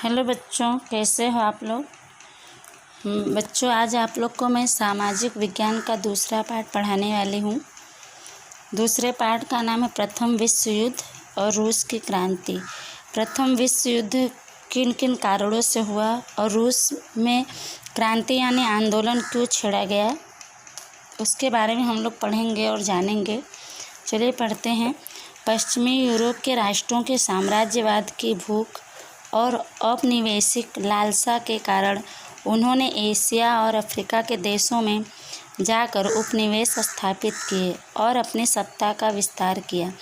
Hello बच्चों, कैसे हो आप लोग। बच्चों, आज आप लोग को मैं सामाजिक विज्ञान का दूसरा पाठ पढ़ाने वाली हूँ। दूसरे पाठ का नाम है प्रथम विश्व युद्ध और रूस की क्रांति। प्रथम विश्व युद्ध किन किन कारणों से हुआ और रूस में क्रांति यानी आंदोलन क्यों छेड़ा गया, उसके बारे में हम लोग पढ़ेंगे और जानेंगे। चलिए पढ़ते हैं। पश्चिमी यूरोप के राष्ट्रों के साम्राज्यवाद की भूख और औपनिवेशिक लालसा के कारण उन्होंने एशिया और अफ्रीका के देशों में जाकर उपनिवेश स्थापित किए और अपनी सत्ता का विस्तार किया।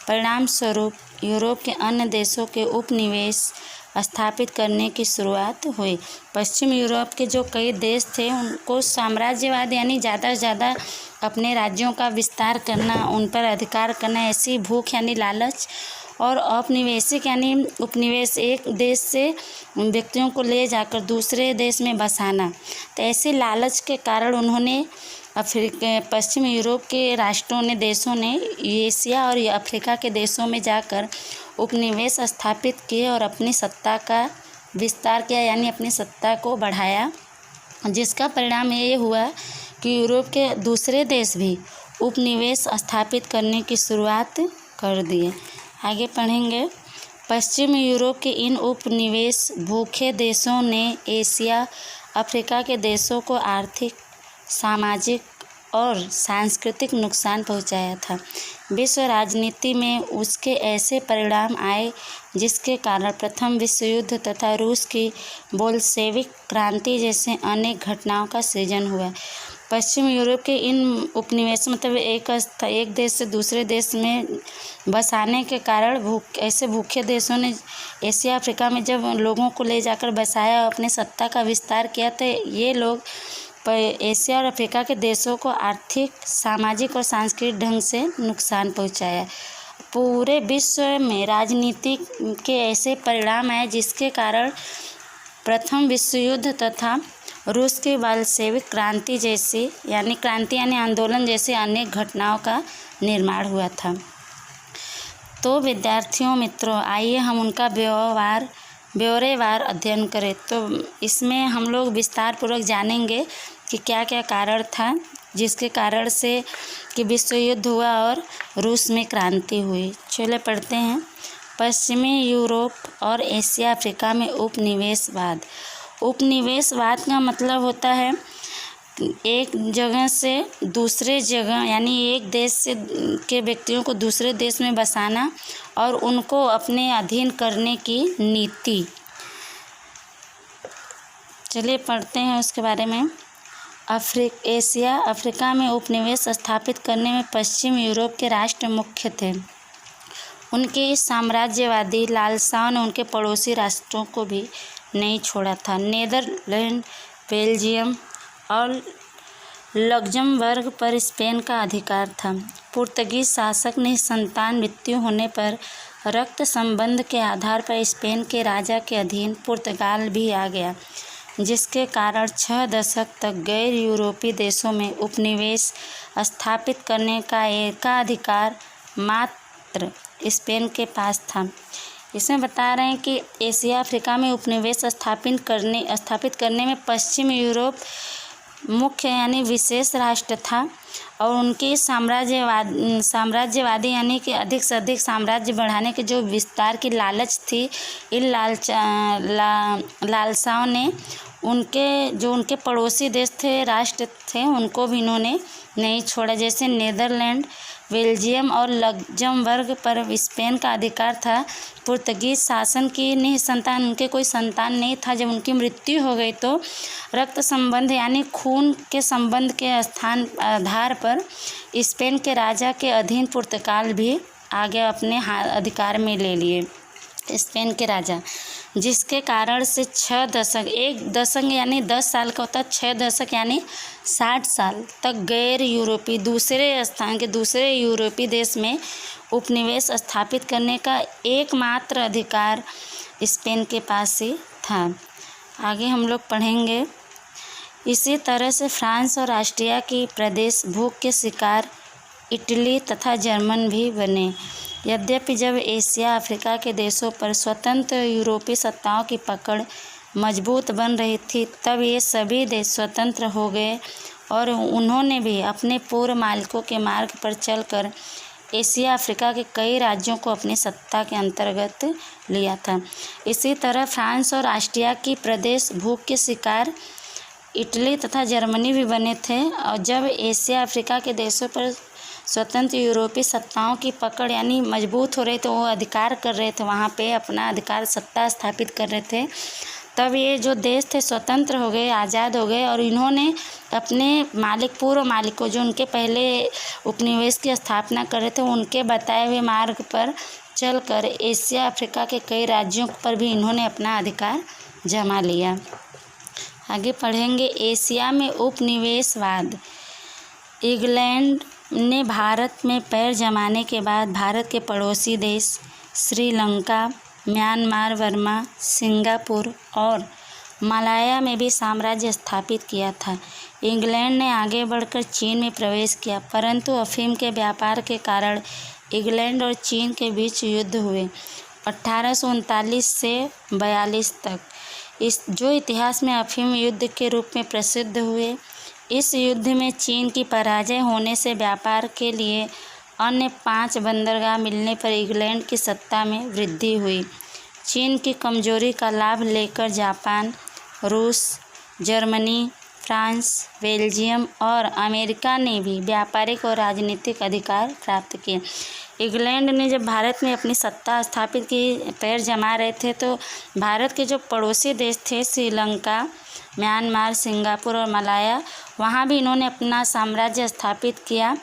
परिणाम स्वरूप यूरोप के अन्य देशों के उपनिवेश स्थापित करने की शुरुआत हुई। पश्चिम यूरोप के जो कई देश थे उनको साम्राज्यवाद यानी ज़्यादा से ज़्यादा अपने राज्यों का विस्तार करना, उन पर अधिकार करना, ऐसी भूख यानी लालच, और औपनिवेशिक यानी उपनिवेश, एक देश से व्यक्तियों को ले जाकर दूसरे देश में बसाना। तो ऐसे लालच के कारण उन्होंने पश्चिम यूरोप के राष्ट्रों ने, देशों ने एशिया और अफ्रीका के देशों में जाकर उपनिवेश स्थापित किए और अपनी सत्ता का विस्तार किया यानी अपनी सत्ता को बढ़ाया, जिसका परिणाम ये हुआ कि यूरोप के दूसरे देश भी उपनिवेश स्थापित करने की शुरुआत कर दिए। आगे पढ़ेंगे। पश्चिम यूरोप के इन उपनिवेश भूखे देशों ने एशिया अफ्रीका के देशों को आर्थिक, सामाजिक और सांस्कृतिक नुकसान पहुंचाया था। विश्व राजनीति में उसके ऐसे परिणाम आए जिसके कारण प्रथम विश्व युद्ध तथा रूस की बोल्शेविक क्रांति जैसे अनेक घटनाओं का सृजन हुआ। पश्चिम यूरोप के इन उपनिवेश मतलब एक देश से दूसरे देश में बसाने के कारण ऐसे भूखे देशों ने एशिया अफ्रीका में जब लोगों को ले जाकर बसाया, अपने सत्ता का विस्तार किया, तो ये लोग एशिया और अफ्रीका के देशों को आर्थिक, सामाजिक और सांस्कृतिक ढंग से नुकसान पहुंचाया। पूरे विश्व में राजनीति के ऐसे परिणाम आए जिसके कारण प्रथम विश्व युद्ध तथा रूस की बोल्शेविक क्रांति जैसी यानी आंदोलन जैसे अनेक घटनाओं का निर्माण हुआ था। तो विद्यार्थियों, मित्रों, आइए हम उनका ब्यौरेवार अध्ययन करें। तो इसमें हम लोग विस्तार पूर्वक जानेंगे कि क्या क्या कारण था जिसके कारण से कि विश्व युद्ध हुआ और रूस में क्रांति हुई। चलिए पढ़ते हैं। पश्चिमी यूरोप और एशिया अफ्रीका में उपनिवेशवाद। उपनिवेशवाद का मतलब होता है एक जगह से दूसरे जगह यानी एक देश से के व्यक्तियों को दूसरे देश में बसाना और उनको अपने अधीन करने की नीति। चलिए पढ़ते हैं उसके बारे में। एशिया अफ्रीका में उपनिवेश स्थापित करने में पश्चिम यूरोप के राष्ट्र मुख्य थे। उनके इस साम्राज्यवादी लालसाओं ने उनके पड़ोसी राष्ट्रों को भी नहीं छोड़ा था। नीदरलैंड, बेल्जियम और लक्ज़मबर्ग पर स्पेन का अधिकार था। पुर्तगीज शासक ने संतान मृत्यु होने पर रक्त संबंध के आधार पर स्पेन के राजा के अधीन पुर्तगाल भी आ गया, जिसके कारण 6 दशक तक गैर यूरोपीय देशों में उपनिवेश स्थापित करने का एकाधिकार मात्र स्पेन के पास था। इसमें बता रहे हैं कि एशिया अफ्रीका में उपनिवेश स्थापित करने में पश्चिम यूरोप मुख्य यानी विशेष राष्ट्र था और उनकी साम्राज्यवादी यानी कि अधिक से अधिक साम्राज्य बढ़ाने के जो विस्तार की लालच थी, इन लालसाओं ने उनके पड़ोसी देश थे, राष्ट्र थे, उनको भी इन्होंने नहीं छोड़ा। जैसे नीदरलैंड, बेल्जियम और लक्ज़मबर्ग पर स्पेन का अधिकार था। पुर्तगीज शासन की उनके कोई संतान नहीं था। जब उनकी मृत्यु हो गई तो रक्त संबंध यानी खून के संबंध के आधार पर स्पेन के राजा के अधीन पुर्तगाल भी आगे अपने अधिकार में ले लिए स्पेन के राजा, जिसके कारण से 6 दशक, एक दशक यानी 10 साल का होता है, 6 दशक यानी 60 साल तक गैर यूरोपीय दूसरे यूरोपीय देश में उपनिवेश स्थापित करने का एकमात्र अधिकार स्पेन के पास ही था। आगे हम लोग पढ़ेंगे। इसी तरह से फ्रांस और ऑस्ट्रिया की प्रदेश भूख के शिकार इटली तथा जर्मन भी बने। यद्यपि जब एशिया अफ्रीका के देशों पर स्वतंत्र यूरोपीय सत्ताओं की पकड़ मजबूत बन रही थी, तब ये सभी देश स्वतंत्र हो गए और उन्होंने भी अपने पूर्व मालिकों के मार्ग पर चलकर एशिया अफ्रीका के कई राज्यों को अपनी सत्ता के अंतर्गत लिया था। इसी तरह फ्रांस और ऑस्ट्रिया की प्रदेश भूख के शिकार इटली तथा जर्मनी भी बने थे। और जब एशिया अफ्रीका के देशों पर स्वतंत्र यूरोपीय सत्ताओं की पकड़ यानी मजबूत हो रही, तो वो अधिकार कर रहे थे, वहाँ पे अपना अधिकार सत्ता स्थापित कर रहे थे, तब ये जो देश थे स्वतंत्र हो गए, आज़ाद हो गए और इन्होंने अपने पूर्व मालिकों जो उनके पहले उपनिवेश की स्थापना कर रहे थे, उनके बताए हुए मार्ग पर चलकर एशिया अफ्रीका के कई राज्यों पर भी इन्होंने अपना अधिकार जमा लिया। आगे पढ़ेंगे एशिया में उपनिवेशवाद। इंग्लैंड ने भारत में पैर जमाने के बाद भारत के पड़ोसी देश श्रीलंका, म्यांमार, बर्मा, सिंगापुर और मलाया में भी साम्राज्य स्थापित किया था। इंग्लैंड ने आगे बढ़कर चीन में प्रवेश किया, परंतु अफीम के व्यापार के कारण इंग्लैंड और चीन के बीच युद्ध हुए 1839 से 42 तक, जो इतिहास में अफीम युद्ध के रूप में प्रसिद्ध हुए। इस युद्ध में चीन की पराजय होने से व्यापार के लिए अन्य 5 बंदरगाह मिलने पर इंग्लैंड की सत्ता में वृद्धि हुई। चीन की कमजोरी का लाभ लेकर जापान, रूस, जर्मनी, फ्रांस, बेल्जियम और अमेरिका ने भी व्यापारिक और राजनीतिक अधिकार प्राप्त किए। इंग्लैंड ने जब भारत में अपनी सत्ता स्थापित की, पैर जमा रहे थे, तो भारत के जो पड़ोसी देश थे श्रीलंका, म्यांमार, सिंगापुर और मलाया, वहाँ भी इन्होंने अपना साम्राज्य स्थापित किया।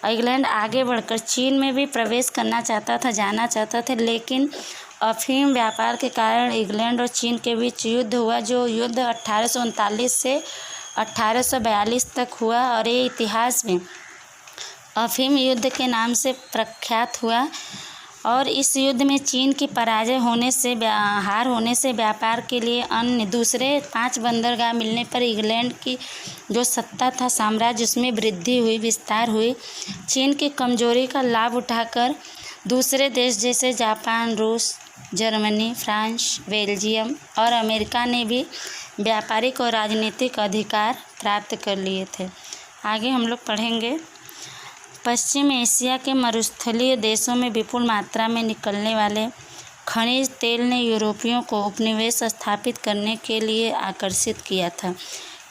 इंग्लैंड आगे बढ़कर चीन में भी प्रवेश करना चाहता था, जाना चाहता था, लेकिन अफीम व्यापार के कारण इंग्लैंड और चीन के बीच युद्ध हुआ, जो युद्ध 1839 से 1842 तक हुआ और ये इतिहास में अफीम युद्ध के नाम से प्रख्यात हुआ। और इस युद्ध में चीन की पराजय होने से, हार होने से व्यापार के लिए अन्य दूसरे 5 बंदरगाह मिलने पर इंग्लैंड की जो सत्ता था, साम्राज्य, उसमें वृद्धि हुई, विस्तार हुई। चीन की कमजोरी का लाभ उठाकर दूसरे देश जैसे जापान, रूस, जर्मनी, फ्रांस, बेल्जियम और अमेरिका ने भी व्यापारिक और राजनीतिक अधिकार प्राप्त कर लिए थे। आगे हम लोग पढ़ेंगे पश्चिम एशिया के मरुस्थलीय देशों में विपुल मात्रा में निकलने वाले खनिज तेल ने यूरोपियों को उपनिवेश स्थापित करने के लिए आकर्षित किया था।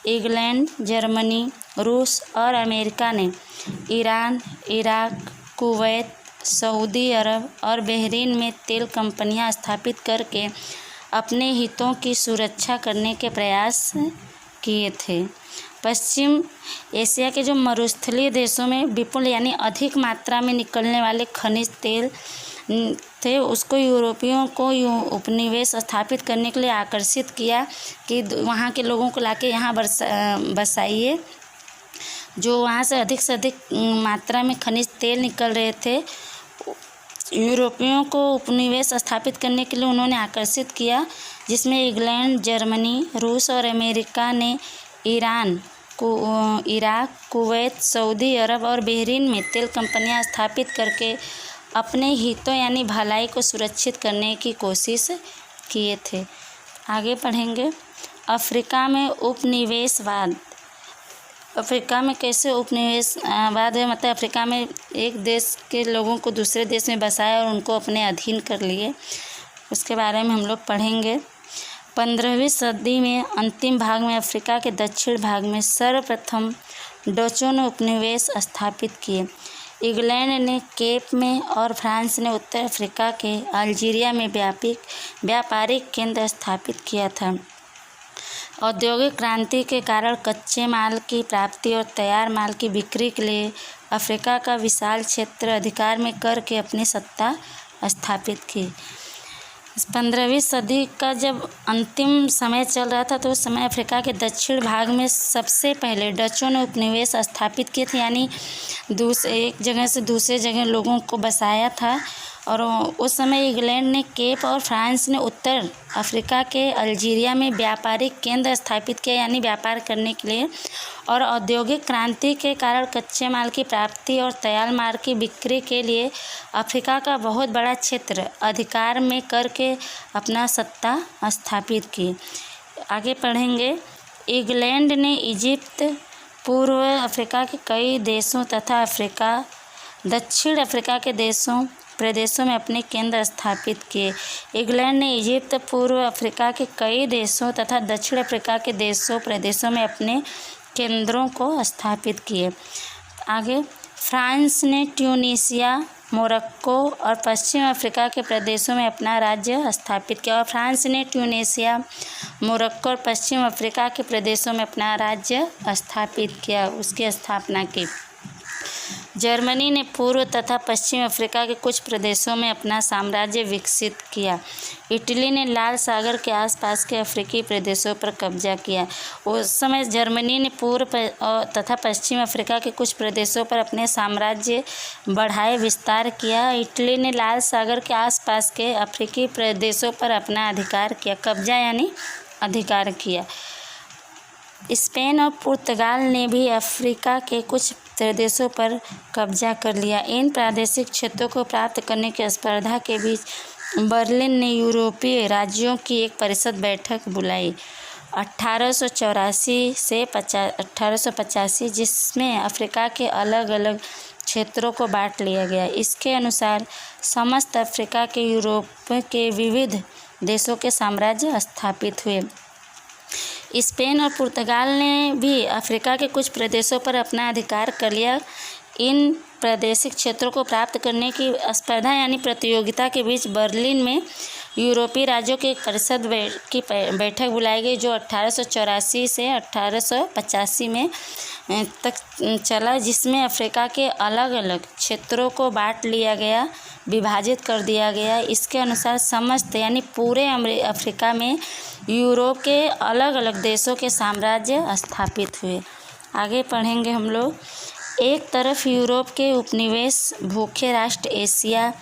इंग्लैंड, जर्मनी, रूस और अमेरिका ने ईरान, इराक, कुवैत, सऊदी अरब और बहरीन में तेल कंपनियां स्थापित करके अपने हितों की सुरक्षा करने के प्रयास किए थे। पश्चिम एशिया के जो मरुस्थलीय देशों में विपुल यानी अधिक मात्रा में निकलने वाले खनिज तेल थे, उसको यूरोपियों को उपनिवेश स्थापित करने के लिए आकर्षित किया कि वहाँ के लोगों को लाके यहाँ बसाइए। जो वहाँ से अधिक मात्रा में खनिज तेल निकल रहे थे, यूरोपियों को उपनिवेश स्थापित करने के लिए उन्होंने आकर्षित किया, जिसमें इंग्लैंड, जर्मनी, रूस और अमेरिका ने ईरान, इराक, कुवैत, सऊदी अरब और बहरीन में तेल कंपनियां स्थापित करके अपने हितों यानी भलाई को सुरक्षित करने की कोशिश किए थे। आगे पढ़ेंगे अफ्रीका में उपनिवेशवाद। अफ्रीका में कैसे उपनिवेशवाद है, मतलब अफ्रीका में एक देश के लोगों को दूसरे देश में बसाया और उनको अपने अधीन कर लिए, उसके बारे में हम लोग पढ़ेंगे। 15वीं सदी में अंतिम भाग में अफ्रीका के दक्षिण भाग में सर्वप्रथम डचों ने उपनिवेश स्थापित किए। इंग्लैंड ने केप में और फ्रांस ने उत्तर अफ्रीका के अल्जीरिया में व्यापारिक केंद्र स्थापित किया था। औद्योगिक क्रांति के कारण कच्चे माल की प्राप्ति और तैयार माल की बिक्री के लिए अफ्रीका का विशाल क्षेत्र अधिकार में करके अपनी सत्ता स्थापित की। 15वीं सदी का जब अंतिम समय चल रहा था, तो उस समय अफ्रीका के दक्षिण भाग में सबसे पहले डचों ने उपनिवेश स्थापित किए थे, यानी एक जगह से दूसरे जगह लोगों को बसाया था और उस समय इंग्लैंड ने केप और फ्रांस ने उत्तर अफ्रीका के अल्जीरिया में व्यापारिक केंद्र स्थापित किया, यानी व्यापार करने के लिए। और औद्योगिक क्रांति के कारण कच्चे माल की प्राप्ति और तैयार माल की बिक्री के लिए अफ्रीका का बहुत बड़ा क्षेत्र अधिकार में करके अपना सत्ता स्थापित की। आगे पढ़ेंगे। इंग्लैंड ने इजिप्ट, पूर्व अफ्रीका के कई देशों तथा दक्षिण अफ्रीका के प्रदेशों में अपने केंद्र स्थापित किए। इंग्लैंड ने इजिप्ट, पूर्व अफ्रीका के कई देशों तथा दक्षिण अफ्रीका के प्रदेशों में अपने केंद्रों को स्थापित किए। आगे, फ्रांस ने ट्यूनीशिया, मोरक्को और पश्चिम अफ्रीका के प्रदेशों में अपना राज्य स्थापित किया। और फ्रांस ने ट्यूनीशिया, मोरक्को और पश्चिम अफ्रीका के प्रदेशों में अपना राज्य स्थापित किया, उसकी स्थापना की। जर्मनी ने पूर्व तथा पश्चिम अफ्रीका के कुछ प्रदेशों में अपना साम्राज्य विकसित किया। इटली ने लाल सागर के आसपास के अफ्रीकी प्रदेशों पर कब्जा किया। उस समय जर्मनी ने पूर्व तथा पश्चिम अफ्रीका के कुछ प्रदेशों पर अपने साम्राज्य बढ़ाए विस्तार किया। इटली ने लाल सागर के आसपास के अफ्रीकी प्रदेशों पर अपना अधिकार किया, कब्जा यानी अधिकार किया। स्पेन और पुर्तगाल ने भी अफ्रीका के कुछ प्रदेशों पर कब्जा कर लिया। इन प्रादेशिक क्षेत्रों को प्राप्त करने की स्पर्धा के बीच बर्लिन ने यूरोपीय राज्यों की एक परिषद बैठक बुलाई 1884 से 1885, जिसमें अफ्रीका के अलग अलग क्षेत्रों को बांट लिया गया। इसके अनुसार समस्त अफ्रीका के यूरोप के विविध देशों के साम्राज्य स्थापित हुए। स्पेन और पुर्तगाल ने भी अफ्रीका के कुछ प्रदेशों पर अपना अधिकार कर लिया। इन प्रादेशिक क्षेत्रों को प्राप्त करने की स्पर्धा यानी प्रतियोगिता के बीच बर्लिन में यूरोपीय राज्यों की एक परिषद की बैठक बुलाई गई, जो 1884 से 1885 में तक चला, जिसमें अफ्रीका के अलग अलग क्षेत्रों को बांट लिया गया, विभाजित कर दिया गया। इसके अनुसार समस्त यानी पूरे अफ्रीका में यूरोप के अलग अलग देशों के साम्राज्य स्थापित हुए। आगे पढ़ेंगे हम लोग। एक तरफ यूरोप के उपनिवेश भूखे राष्ट्र एशिया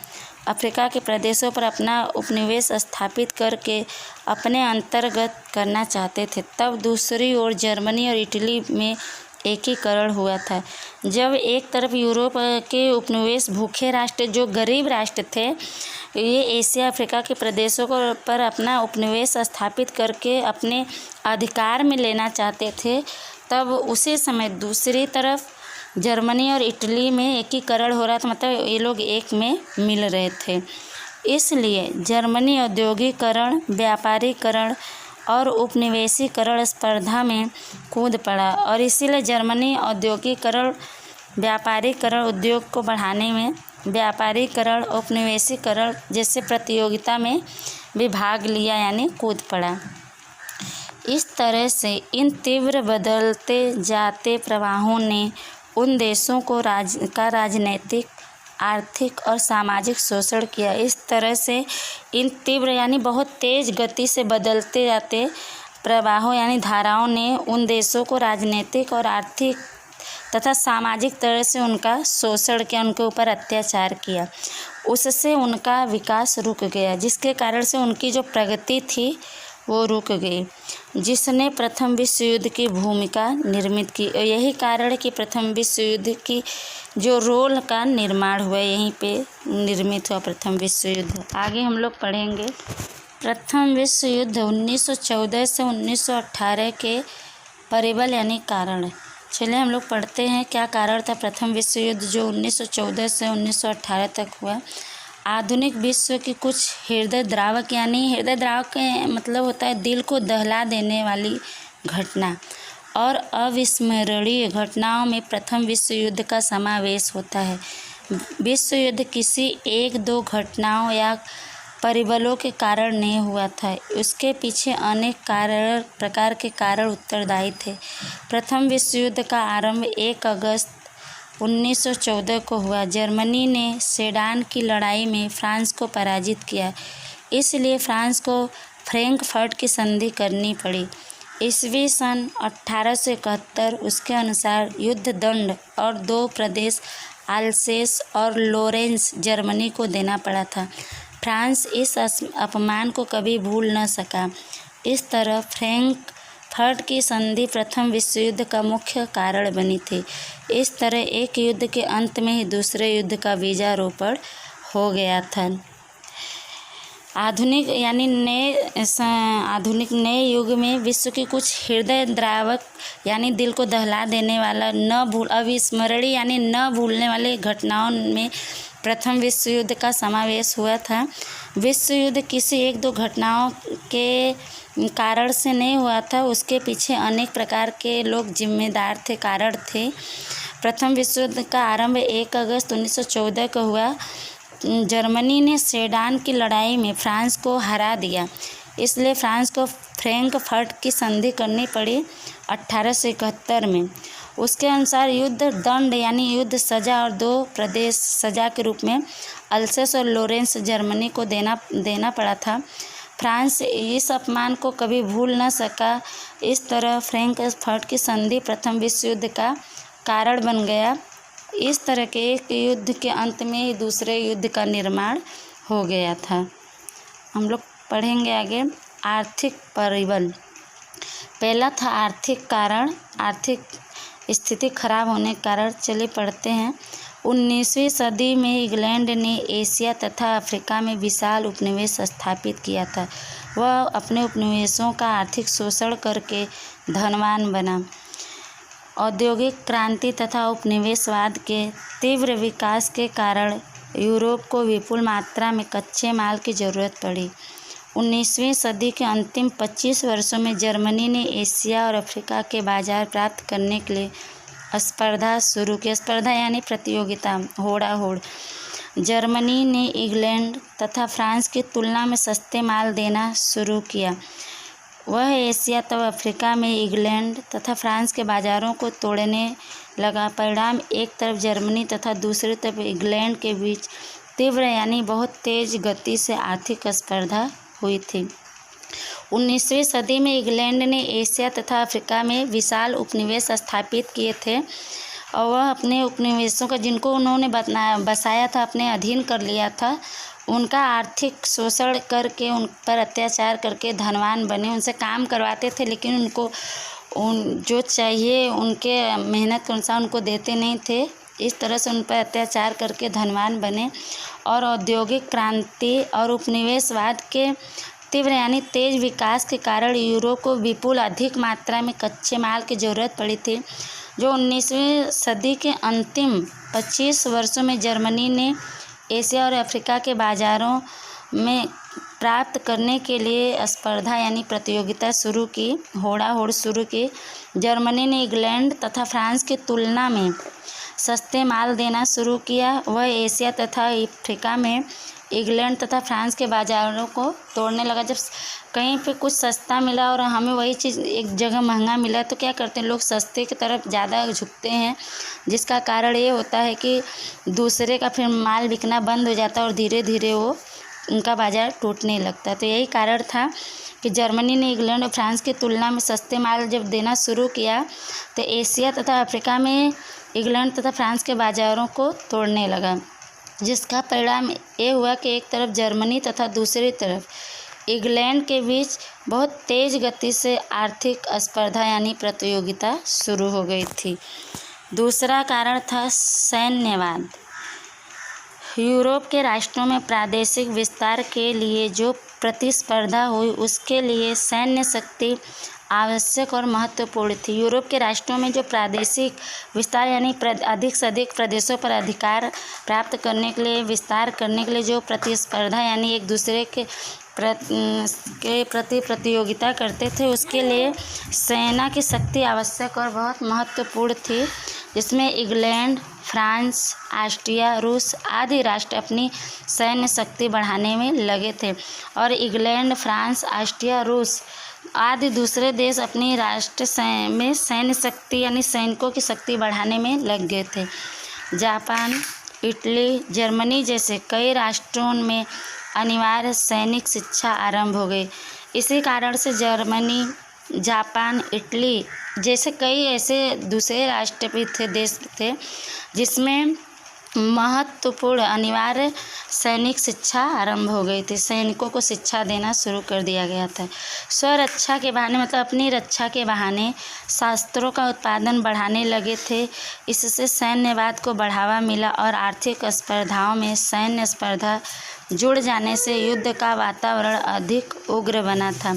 अफ्रीका के प्रदेशों पर अपना उपनिवेश स्थापित करके अपने अंतर्गत करना चाहते थे, तब दूसरी ओर जर्मनी और इटली में एकीकरण हुआ था। जब एक तरफ यूरोप के उपनिवेश भूखे राष्ट्र, जो गरीब राष्ट्र थे, ये एशिया अफ्रीका के प्रदेशों पर अपना उपनिवेश स्थापित करके अपने अधिकार में लेना चाहते थे, तब उसी समय दूसरी तरफ जर्मनी और इटली में एकीकरण हो रहा था, मतलब ये लोग एक में मिल रहे थे। इसलिए जर्मनी औद्योगिकरण, व्यापारीकरण और उपनिवेशीकरण स्पर्धा में कूद पड़ा और इसीलिए जर्मनी औद्योगिकरण, व्यापारीकरण, उद्योग को बढ़ाने में व्यापारीकरण, उपनिवेशीकरण जैसे प्रतियोगिता में भी भाग लिया यानी कूद पड़ा। इस तरह से इन तीव्र बदलते जाते प्रवाहों ने उन देशों को का राजनीतिक, आर्थिक और सामाजिक शोषण किया। इस तरह से इन तीव्र यानी बहुत तेज़ गति से बदलते जाते प्रवाहों यानी धाराओं ने उन देशों को राजनीतिक और आर्थिक तथा सामाजिक तरह से उनका शोषण किया, उनके ऊपर अत्याचार किया। उससे उनका विकास रुक गया, जिसके कारण से उनकी जो प्रगति थी वो रुक गई, जिसने प्रथम विश्व युद्ध की भूमिका निर्मित की। और यही कारण है कि प्रथम विश्व युद्ध की जो रोल का निर्माण हुआ, यहीं पे निर्मित हुआ प्रथम विश्व युद्ध। आगे हम लोग पढ़ेंगे। प्रथम विश्व युद्ध 1914 से 1918 के परिबल यानी कारण। चलिए हम लोग पढ़ते हैं क्या कारण था प्रथम विश्व युद्ध जो 1914 से 1918 तक हुआ। आधुनिक विश्व की कुछ हृदय द्रावक, यानी हृदय द्रावक का मतलब होता है दिल को दहला देने वाली घटना और अविस्मरणीय घटनाओं में प्रथम विश्व युद्ध का समावेश होता है। विश्व युद्ध किसी एक दो घटनाओं या परिबलों के कारण नहीं हुआ था, उसके पीछे अनेक प्रकार के कारण उत्तरदायी थे। प्रथम विश्व युद्ध का आरंभ 1 अगस्त 1914 को हुआ। जर्मनी ने सेडान की लड़ाई में फ्रांस को पराजित किया, इसलिए फ्रांस को फ्रैंकफर्ट की संधि करनी पड़ी। ईस्वी सन 1871 उसके अनुसार युद्ध दंड और 2 प्रदेश अल्सेस और लोरेंस जर्मनी को देना पड़ा था। फ्रांस इस अपमान को कभी भूल न सका। इस तरह फ्रैंकफर्ट की संधि प्रथम विश्व युद्ध का मुख्य कारण बनी थी। इस तरह एक युद्ध के अंत में ही दूसरे युद्ध का बीजारोपण हो गया था। आधुनिक नए युग में विश्व की कुछ हृदय द्रावक यानी दिल को दहला देने वाला अविस्मरणीय यानी न भूलने वाली घटनाओं में प्रथम विश्व युद्ध का समावेश हुआ था। विश्व युद्ध किसी एक दो घटनाओं के कारण से नहीं हुआ था, उसके पीछे अनेक प्रकार के लोग जिम्मेदार थे, कारण थे। प्रथम विश्व युद्ध का आरंभ 1 अगस्त 1914 को हुआ। जर्मनी ने सेडान की लड़ाई में फ्रांस को हरा दिया, इसलिए फ्रांस को फ्रैंकफर्ट की संधि करनी पड़ी 1871 में। उसके अनुसार युद्ध दंड यानी युद्ध सजा और 2 प्रदेश सजा के रूप में अल्सेस और लोरेंस जर्मनी को देना पड़ा था। फ्रांस इस अपमान को कभी भूल न सका। इस तरह फ्रैंकफर्ट की संधि प्रथम विश्व युद्ध का कारण बन गया। इस तरह के एक युद्ध के अंत में ही दूसरे युद्ध का निर्माण हो गया था। हम लोग पढ़ेंगे आगे आर्थिक परिबल। पहला था आर्थिक कारण, आर्थिक स्थिति खराब होने के कारण। चलिए पढ़ते हैं। 19वीं सदी में इंग्लैंड ने एशिया तथा अफ्रीका में विशाल उपनिवेश स्थापित किया था। वह अपने उपनिवेशों का आर्थिक शोषण करके धनवान बना। औद्योगिक क्रांति तथा उपनिवेशवाद के तीव्र विकास के कारण यूरोप को विपुल मात्रा में कच्चे माल की जरूरत पड़ी। 19वीं सदी के अंतिम 25 वर्षों में जर्मनी ने एशिया और अफ्रीका के बाजार प्राप्त करने के लिए स्पर्धा शुरू की। स्पर्धा यानी प्रतियोगिता, होड़ाहोड़। जर्मनी ने इंग्लैंड तथा फ्रांस की तुलना में सस्ते माल देना शुरू किया। वह एशिया तथा अफ्रीका में इंग्लैंड तथा फ्रांस के बाजारों को तोड़ने लगा। परिणाम एक तरफ जर्मनी तथा दूसरी तरफ इंग्लैंड के बीच तीव्र यानी बहुत तेज गति से आर्थिक स्पर्धा हुई थी। 19वीं सदी में इंग्लैंड ने एशिया तथा अफ्रीका में विशाल उपनिवेश स्थापित किए थे और वह अपने उपनिवेशों का, जिनको उन्होंने बसाया था, अपने अधीन कर लिया था, उनका आर्थिक शोषण करके, उन पर अत्याचार करके धनवान बने। उनसे काम करवाते थे लेकिन उनको जो चाहिए उनके मेहनत के अनुसार उनको देते नहीं थे। इस तरह से उन पर अत्याचार करके धनवान बने और औद्योगिक क्रांति और उपनिवेशवाद के तीव्र यानी तेज विकास के कारण यूरोप को विपुल अधिक मात्रा में कच्चे माल की ज़रूरत पड़ी थी, जो 19वीं सदी के अंतिम 25 वर्षों में जर्मनी ने एशिया और अफ्रीका के बाज़ारों में प्राप्त करने के लिए स्पर्धा यानी प्रतियोगिता शुरू की, होड़ाहोड़ शुरू की। जर्मनी ने इंग्लैंड तथा फ्रांस की तुलना में सस्ते माल देना शुरू किया। वह एशिया तथा अफ्रीका में इंग्लैंड तथा फ्रांस के बाज़ारों को तोड़ने लगा। जब कहीं पे कुछ सस्ता मिला और हमें वही चीज़ एक जगह महंगा मिला तो क्या करते हैं लोग, सस्ते की तरफ ज़्यादा झुकते हैं, जिसका कारण ये होता है कि दूसरे का फिर माल बिकना बंद हो जाता है और धीरे धीरे वो उनका बाज़ार टूटने लगता है। तो यही कारण था कि जर्मनी ने इंग्लैंड और फ्रांस की तुलना में सस्ते माल जब देना शुरू किया तो एशिया तथा अफ्रीका में इंग्लैंड तथा फ्रांस के बाज़ारों को तोड़ने लगा, जिसका परिणाम ये हुआ कि एक तरफ जर्मनी तथा दूसरी तरफ इंग्लैंड के बीच बहुत तेज़ गति से आर्थिक स्पर्धा यानी प्रतियोगिता शुरू हो गई थी। दूसरा कारण था सैन्यवाद। यूरोप के राष्ट्रों में प्रादेशिक विस्तार के लिए जो प्रतिस्पर्धा हुई उसके लिए सैन्य शक्ति आवश्यक और महत्वपूर्ण थी। यूरोप के राष्ट्रों में जो प्रादेशिक विस्तार यानी अधिक से अधिक प्रदेशों पर अधिकार प्राप्त करने के लिए, विस्तार करने के लिए जो प्रतिस्पर्धा यानी एक दूसरे के प्रति प्रतियोगिता करते थे, उसके लिए सेना की शक्ति आवश्यक और बहुत महत्वपूर्ण थी, जिसमें इंग्लैंड, फ्रांस, ऑस्ट्रिया, रूस आदि राष्ट्र अपनी सैन्य शक्ति बढ़ाने में लगे थे और इंग्लैंड, फ्रांस, ऑस्ट्रिया, रूस आदि दूसरे देश अपनी राष्ट्र में सैन्य शक्ति यानी सैनिकों की शक्ति बढ़ाने में लग गए थे। जापान, इटली, जर्मनी जैसे कई राष्ट्रों में अनिवार्य सैनिक शिक्षा आरंभ हो गई। इसी कारण से जर्मनी, जापान, इटली जैसे कई ऐसे दूसरे राष्ट्र भी थे, देश थे, जिसमें महत्वपूर्ण अनिवार्य सैनिक शिक्षा आरंभ हो गई थी। सैनिकों को शिक्षा देना शुरू कर दिया गया था। स्वरक्षा के बहाने मतलब अपनी रक्षा के बहाने शस्त्रों का उत्पादन बढ़ाने लगे थे। इससे सैन्यवाद को बढ़ावा मिला और आर्थिक स्पर्धाओं में सैन्य स्पर्धा जुड़ जाने से युद्ध का वातावरण अधिक उग्र बना था।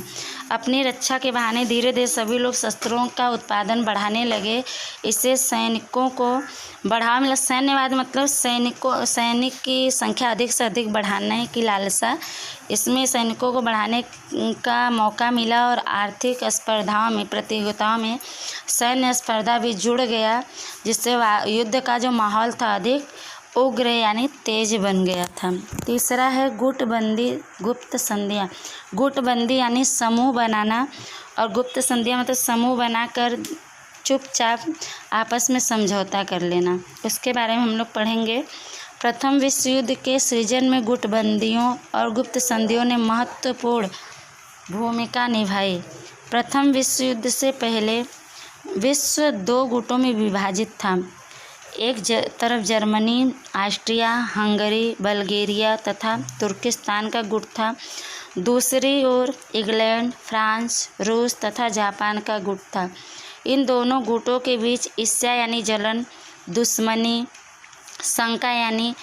अपनी रक्षा के बहाने धीरे धीरे सभी लोग शस्त्रों का उत्पादन बढ़ाने लगे। इससे सैनिकों को बढ़ावा मिला। सैन्यवाद मतलब सैनिक की संख्या अधिक से अधिक बढ़ाने की लालसा, इसमें सैनिकों को बढ़ाने का मौका मिला और आर्थिक स्पर्धाओं में प्रतियोगिताओं में सैन्य स्पर्धा भी जुड़ गया, जिससे युद्ध का जो माहौल था अधिक उग्र यानी तेज बन गया था। तीसरा है गुटबंदी, गुप्त संधियाँ। गुटबंदी यानी समूह बनाना और गुप्त संधियाँ मतलब समूह बनाकर चुपचाप आपस में समझौता कर लेना। उसके बारे में हम लोग पढ़ेंगे। प्रथम विश्व युद्ध के सृजन में गुटबंदियों और गुप्त संधियों ने महत्वपूर्ण भूमिका निभाई। प्रथम विश्व युद्ध से पहले विश्व 2 गुटों में विभाजित था। एक तरफ जर्मनी, ऑस्ट्रिया, हंगरी, बल्गेरिया तथा तुर्किस्तान का गुट था। दूसरी ओर इंग्लैंड, फ्रांस, रूस तथा जापान का गुट था। इन दोनों गुटों के बीच ईर्ष्या यानी जलन, दुश्मनी, शंका यानी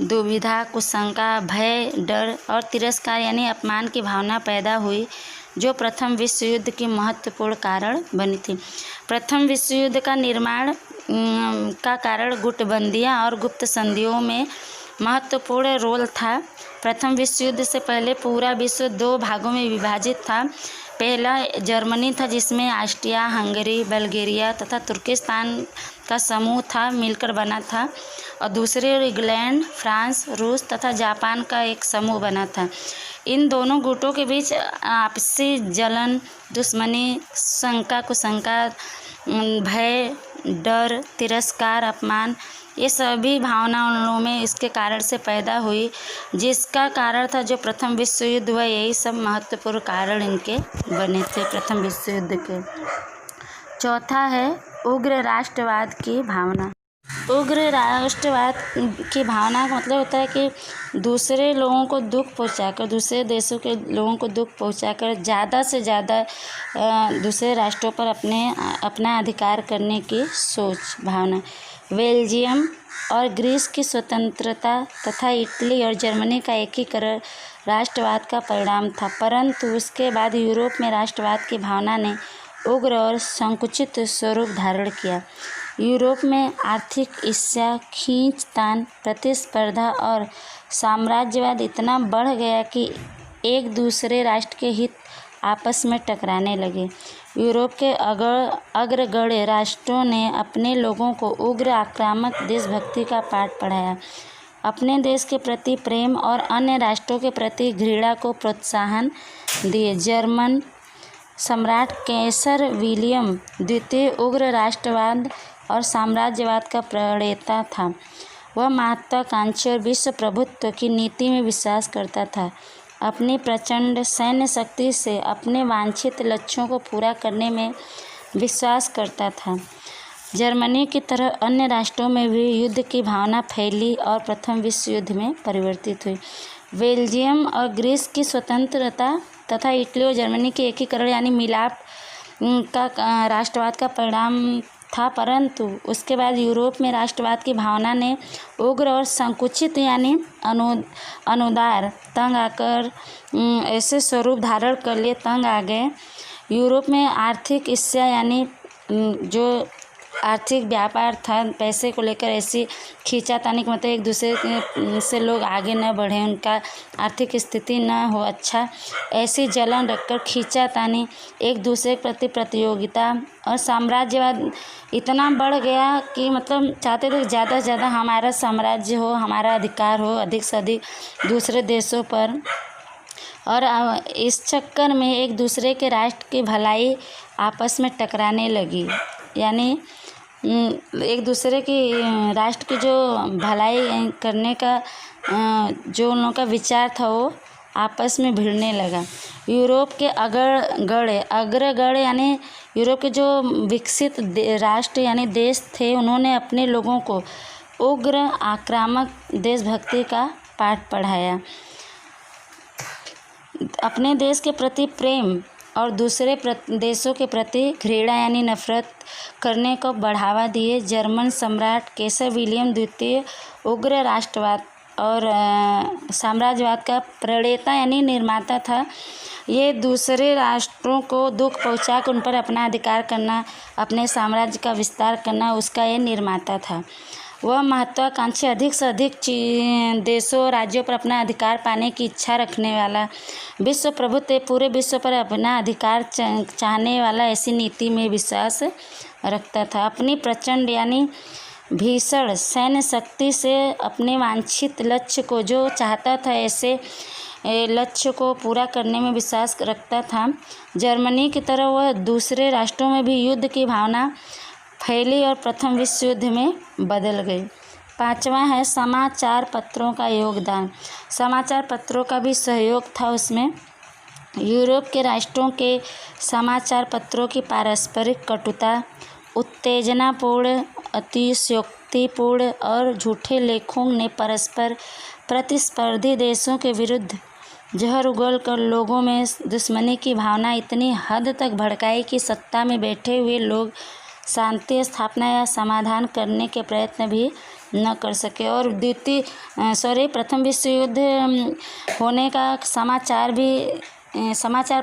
दुविधा, कुशंका, भय, डर और तिरस्कार यानी अपमान की भावना पैदा हुई, जो प्रथम विश्व युद्ध की महत्वपूर्ण कारण बनी थी। प्रथम विश्व युद्ध का निर्माण का कारण गुटबंदियाँ और गुप्त संधियों में महत्वपूर्ण रोल था। प्रथम विश्व युद्ध से पहले पूरा विश्व 2 भागों में विभाजित था। पहला जर्मनी था, जिसमें ऑस्ट्रिया, हंगरी, बल्गेरिया तथा तुर्किस्तान का समूह था, मिलकर बना था। और दूसरे ओर इंग्लैंड, फ्रांस, रूस तथा जापान का एक समूह बना था। इन दोनों गुटों के बीच आपसी जलन, दुश्मनी, शंका, कुशंका, भय, डर, तिरस्कार, अपमान, ये सभी भावनाओं में इसके कारण से पैदा हुई, जिसका कारण था जो प्रथम विश्व युद्ध हुआ। यही सब महत्वपूर्ण कारण इनके बने थे प्रथम विश्व युद्ध के। चौथा है उग्र राष्ट्रवाद की भावना। उग्र राष्ट्रवाद की भावना का मतलब होता है कि दूसरे लोगों को दुख पहुंचाकर, दूसरे देशों के लोगों को दुख पहुंचाकर ज़्यादा से ज़्यादा दूसरे राष्ट्रों पर अपना अधिकार करने की सोच, भावना। बेल्जियम और ग्रीस की स्वतंत्रता तथा इटली और जर्मनी का एकीकरण राष्ट्रवाद का परिणाम था, परंतु उसके बाद यूरोप में राष्ट्रवाद की भावना ने उग्र और संकुचित स्वरूप धारण किया। यूरोप में आर्थिक ईर्ष्या, खींचतान, प्रतिस्पर्धा और साम्राज्यवाद इतना बढ़ गया कि एक दूसरे राष्ट्र के हित आपस में टकराने लगे। यूरोप के अग्रगण्य राष्ट्रों ने अपने लोगों को उग्र आक्रामक देशभक्ति का पाठ पढ़ाया, अपने देश के प्रति प्रेम और अन्य राष्ट्रों के प्रति घृणा को प्रोत्साहन दिए। जर्मन सम्राट कैसर विलियम द्वितीय उग्र राष्ट्रवाद और साम्राज्यवाद का प्रणेता था। वह महत्वाकांक्षी और विश्व प्रभुत्व की नीति में विश्वास करता था। अपनी प्रचंड सैन्य शक्ति से अपने वांछित लक्ष्यों को पूरा करने में विश्वास करता था। जर्मनी की तरह अन्य राष्ट्रों में भी युद्ध की भावना फैली और प्रथम विश्व युद्ध में परिवर्तित हुई। बेल्जियम और ग्रीस की स्वतंत्रता तथा इटली और जर्मनी के एकीकरण यानी मिलाप का राष्ट्रवाद का परिणाम था, परंतु उसके बाद यूरोप में राष्ट्रवाद की भावना ने उग्र और संकुचित यानी अनुदार तंग आकर ऐसे स्वरूप धारण कर लिए, तंग आ गए। यूरोप में आर्थिक ईर्ष्या यानी जो आर्थिक व्यापार था, पैसे को लेकर ऐसी खींचातानी कि मतलब एक दूसरे से लोग आगे न बढ़े, उनका आर्थिक स्थिति न हो अच्छा, ऐसी जलन रखकर खींचातानी, एक दूसरे के प्रति प्रतियोगिता और साम्राज्यवाद इतना बढ़ गया कि मतलब चाहते थे ज़्यादा से ज़्यादा हमारा साम्राज्य हो, हमारा अधिकार हो अधिक से अधिक दूसरे देशों पर। और इस चक्कर में एक दूसरे के राष्ट्र की भलाई आपस में टकराने लगी, यानी एक दूसरे की राष्ट्र की जो भलाई करने का जो उन लोगों का विचार था वो आपस में भिड़ने लगा। यूरोप के अग्रगण्य यानी यूरोप के जो विकसित राष्ट्र यानी देश थे, उन्होंने अपने लोगों को उग्र आक्रामक देशभक्ति का पाठ पढ़ाया। अपने देश के प्रति प्रेम और दूसरे देशों के प्रति घृणा यानी नफरत करने को बढ़ावा दिए। जर्मन सम्राट केसर विलियम द्वितीय उग्र राष्ट्रवाद और साम्राज्यवाद का प्रणेता यानी निर्माता था। ये दूसरे राष्ट्रों को दुख पहुंचाकर उन पर अपना अधिकार करना, अपने साम्राज्य का विस्तार करना, उसका ये निर्माता था। वह महत्वाकांक्षी अधिक से अधिक देशों और राज्यों पर अपना अधिकार पाने की इच्छा रखने वाला, विश्व प्रभुत्व पूरे विश्व पर अपना अधिकार चाहने वाला ऐसी नीति में विश्वास रखता था। अपनी प्रचंड यानी भीषण सैन्य शक्ति से अपने वांछित लक्ष्य को जो चाहता था ऐसे लक्ष्य को पूरा करने में विश्वास रखता था। जर्मनी की तरह वह दूसरे राष्ट्रों में भी युद्ध की भावना फैली और प्रथम विश्व युद्ध में बदल गई। पांचवा है समाचार पत्रों का योगदान। समाचार पत्रों का भी सहयोग था उसमें। यूरोप के राष्ट्रों के समाचार पत्रों की पारस्परिक कटुता, उत्तेजनापूर्ण, अतिशयोक्तिपूर्ण और झूठे लेखों ने परस्पर प्रतिस्पर्धी देशों के विरुद्ध जहर उगल कर लोगों में दुश्मनी की भावना इतनी हद तक भड़काई कि सत्ता में बैठे हुए लोग शांति स्थापना या समाधान करने के प्रयत्न भी न कर सके। और प्रथम विश्व युद्ध होने का समाचार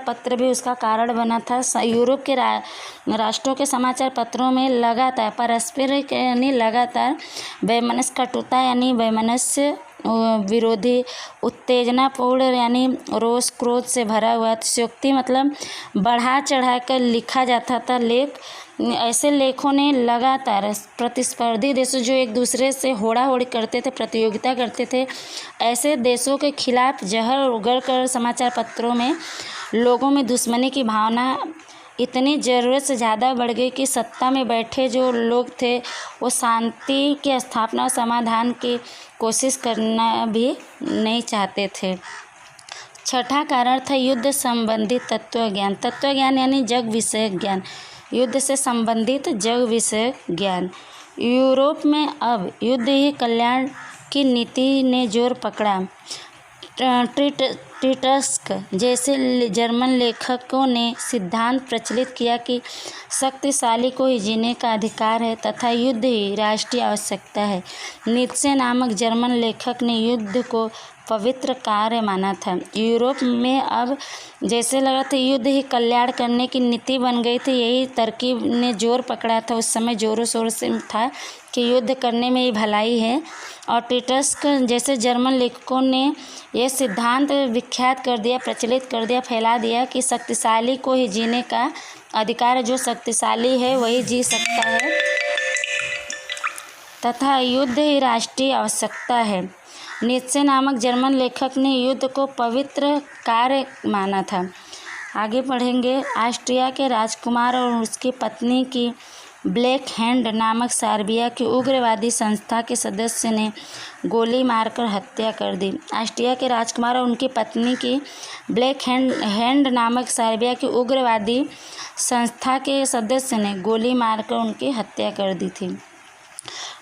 पत्र भी उसका कारण बना था। यूरोप के राष्ट्रों के समाचार पत्रों में लगातार पारस्परिक यानी लगातार वैमनस्य कटुता यानी वैमनस्य विरोधी, उत्तेजनापूर्ण यानी रोष क्रोध से भरा हुआ, अतिशयोक्ति मतलब बढ़ा चढ़ा कर लिखा जाता था लेख। ऐसे लेखों ने लगातार प्रतिस्पर्धी देशों जो एक दूसरे से होड़ाहोड़ी करते थे, प्रतियोगिता करते थे, ऐसे देशों के खिलाफ जहर उगल कर समाचार पत्रों में लोगों में दुश्मनी की भावना इतनी ज़रूरत से ज़्यादा बढ़ गई कि सत्ता में बैठे जो लोग थे वो शांति की स्थापना और समाधान की कोशिश करना भी नहीं चाहते थे। छठा कारण था युद्ध संबंधित तत्वज्ञान। तत्वज्ञान यानी जग विषय ज्ञान, युद्ध से संबंधित जग विषय ज्ञान। यूरोप में अब युद्ध ही कल्याण की नीति ने जोर पकड़ा। टिटस्क जैसे जर्मन लेखकों ने सिद्धांत प्रचलित किया कि शक्तिशाली को ही जीने का अधिकार है तथा युद्ध ही राष्ट्रीय आवश्यकता है। नीत्शे नामक जर्मन लेखक ने युद्ध को पवित्र कार्य माना था। यूरोप में अब जैसे लगा था युद्ध ही कल्याण करने की नीति बन गई थी, यही तरकीब ने जोर पकड़ा था। उस समय जोरों शोर से था कि युद्ध करने में ही भलाई है। और टिटस्क जैसे जर्मन लेखकों ने यह सिद्धांत विख्यात कर दिया, प्रचलित कर दिया, फैला दिया कि शक्तिशाली को ही जीने का अधिकार है, जो शक्तिशाली है वही जी सकता है तथा युद्ध ही राष्ट्रीय आवश्यकता है। नीत्शे नामक जर्मन लेखक ने युद्ध को पवित्र कार्य माना था। आगे पढ़ेंगे। ऑस्ट्रिया के राजकुमार और उसकी पत्नी की ब्लैक हैंड नामक सर्बिया की उग्रवादी संस्था के सदस्य ने गोली मारकर हत्या कर दी। ऑस्ट्रिया के राजकुमार और उनकी पत्नी की ब्लैक हैंड नामक सर्बिया की उग्रवादी संस्था के सदस्य ने गोली मारकर उनकी हत्या कर दी थी।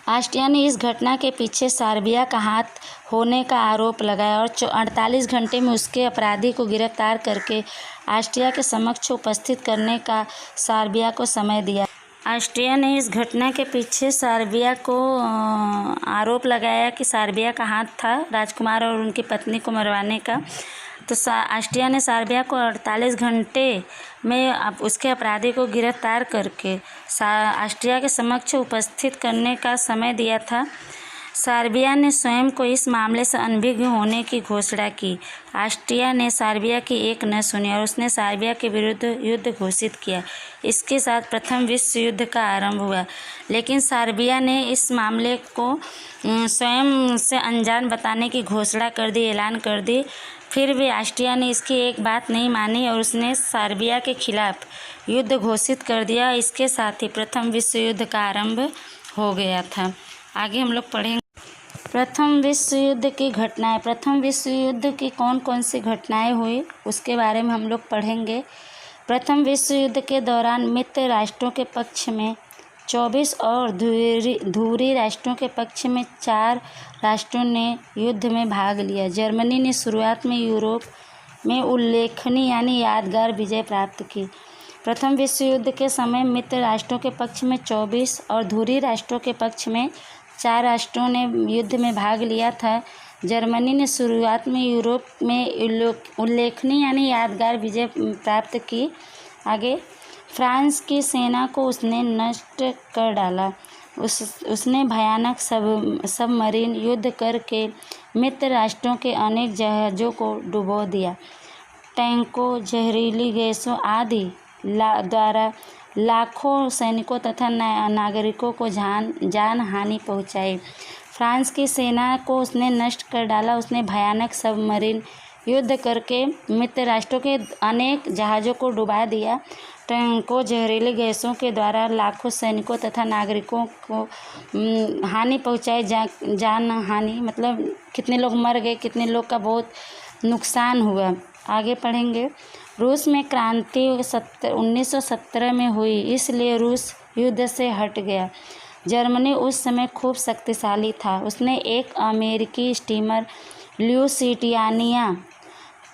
ऑस्ट्रिया ने इस घटना के पीछे सर्बिया का हाथ होने का आरोप लगाया और 48 घंटे में उसके अपराधी को गिरफ्तार करके ऑस्ट्रिया के समक्ष उपस्थित करने का सर्बिया को समय दिया। ऑस्ट्रिया ने इस घटना के पीछे सर्बिया को आरोप लगाया कि सर्बिया का हाथ था राजकुमार और उनकी पत्नी को मरवाने का। तो ऑस्ट्रिया ने सर्बिया को 48 घंटे में उसके अपराधी को गिरफ्तार करके ऑस्ट्रिया के समक्ष उपस्थित करने का समय दिया था। सर्बिया ने स्वयं को इस मामले से अनभिज्ञ होने की घोषणा की। ऑस्ट्रिया ने सर्बिया की एक न सुनी और उसने सर्बिया के विरुद्ध युद्ध घोषित किया। इसके साथ प्रथम विश्व युद्ध का आरंभ हुआ। लेकिन सर्बिया ने इस मामले को स्वयं से अनजान बताने की घोषणा कर दी, ऐलान कर दी। फिर भी ऑस्ट्रिया ने इसकी एक बात नहीं मानी और उसने सर्बिया के खिलाफ युद्ध घोषित कर दिया। इसके साथ ही प्रथम विश्व युद्ध का आरंभ हो गया था। आगे हम लोग पढ़ेंगे प्रथम विश्व युद्ध की घटनाएं। प्रथम विश्व युद्ध की कौन कौन सी घटनाएं हुई उसके बारे में हम लोग पढ़ेंगे। प्रथम विश्व युद्ध के दौरान मित्र राष्ट्रों के पक्ष में 24 और धुरी राष्ट्रों के पक्ष में 4 राष्ट्रों ने युद्ध में भाग लिया। जर्मनी ने शुरुआत में यूरोप में उल्लेखनीय यानी यादगार विजय प्राप्त की। प्रथम विश्व युद्ध के समय मित्र राष्ट्रों के पक्ष में 24 और धुरी राष्ट्रों के पक्ष में 4 राष्ट्रों ने युद्ध में भाग लिया था। जर्मनी ने शुरुआत में यूरोप में उल्लेखनीय यानी यादगार विजय प्राप्त की। आगे, फ्रांस की सेना को उसने नष्ट कर डाला। उसने भयानक सबमरीन युद्ध करके मित्र राष्ट्रों के अनेक जहाज़ों को डुबो दिया। टैंकों, जहरीली गैसों आदि द्वारा लाखों सैनिकों तथा नागरिकों को जान हानि पहुंचाई। फ्रांस की सेना को उसने नष्ट कर डाला। उसने भयानक सबमरीन युद्ध करके मित्र राष्ट्रों के अनेक जहाज़ों को डुबा दिया। टैंकों, जहरीली गैसों के द्वारा लाखों सैनिकों तथा नागरिकों को हानि पहुंचाई। जान हानि मतलब कितने लोग मर गए, कितने लोग का बहुत नुकसान हुआ। आगे पढ़ेंगे। रूस में क्रांति 1917 में हुई, इसलिए रूस युद्ध से हट गया। जर्मनी उस समय खूब शक्तिशाली था। उसने एक अमेरिकी स्टीमर ल्यूसिटियानिया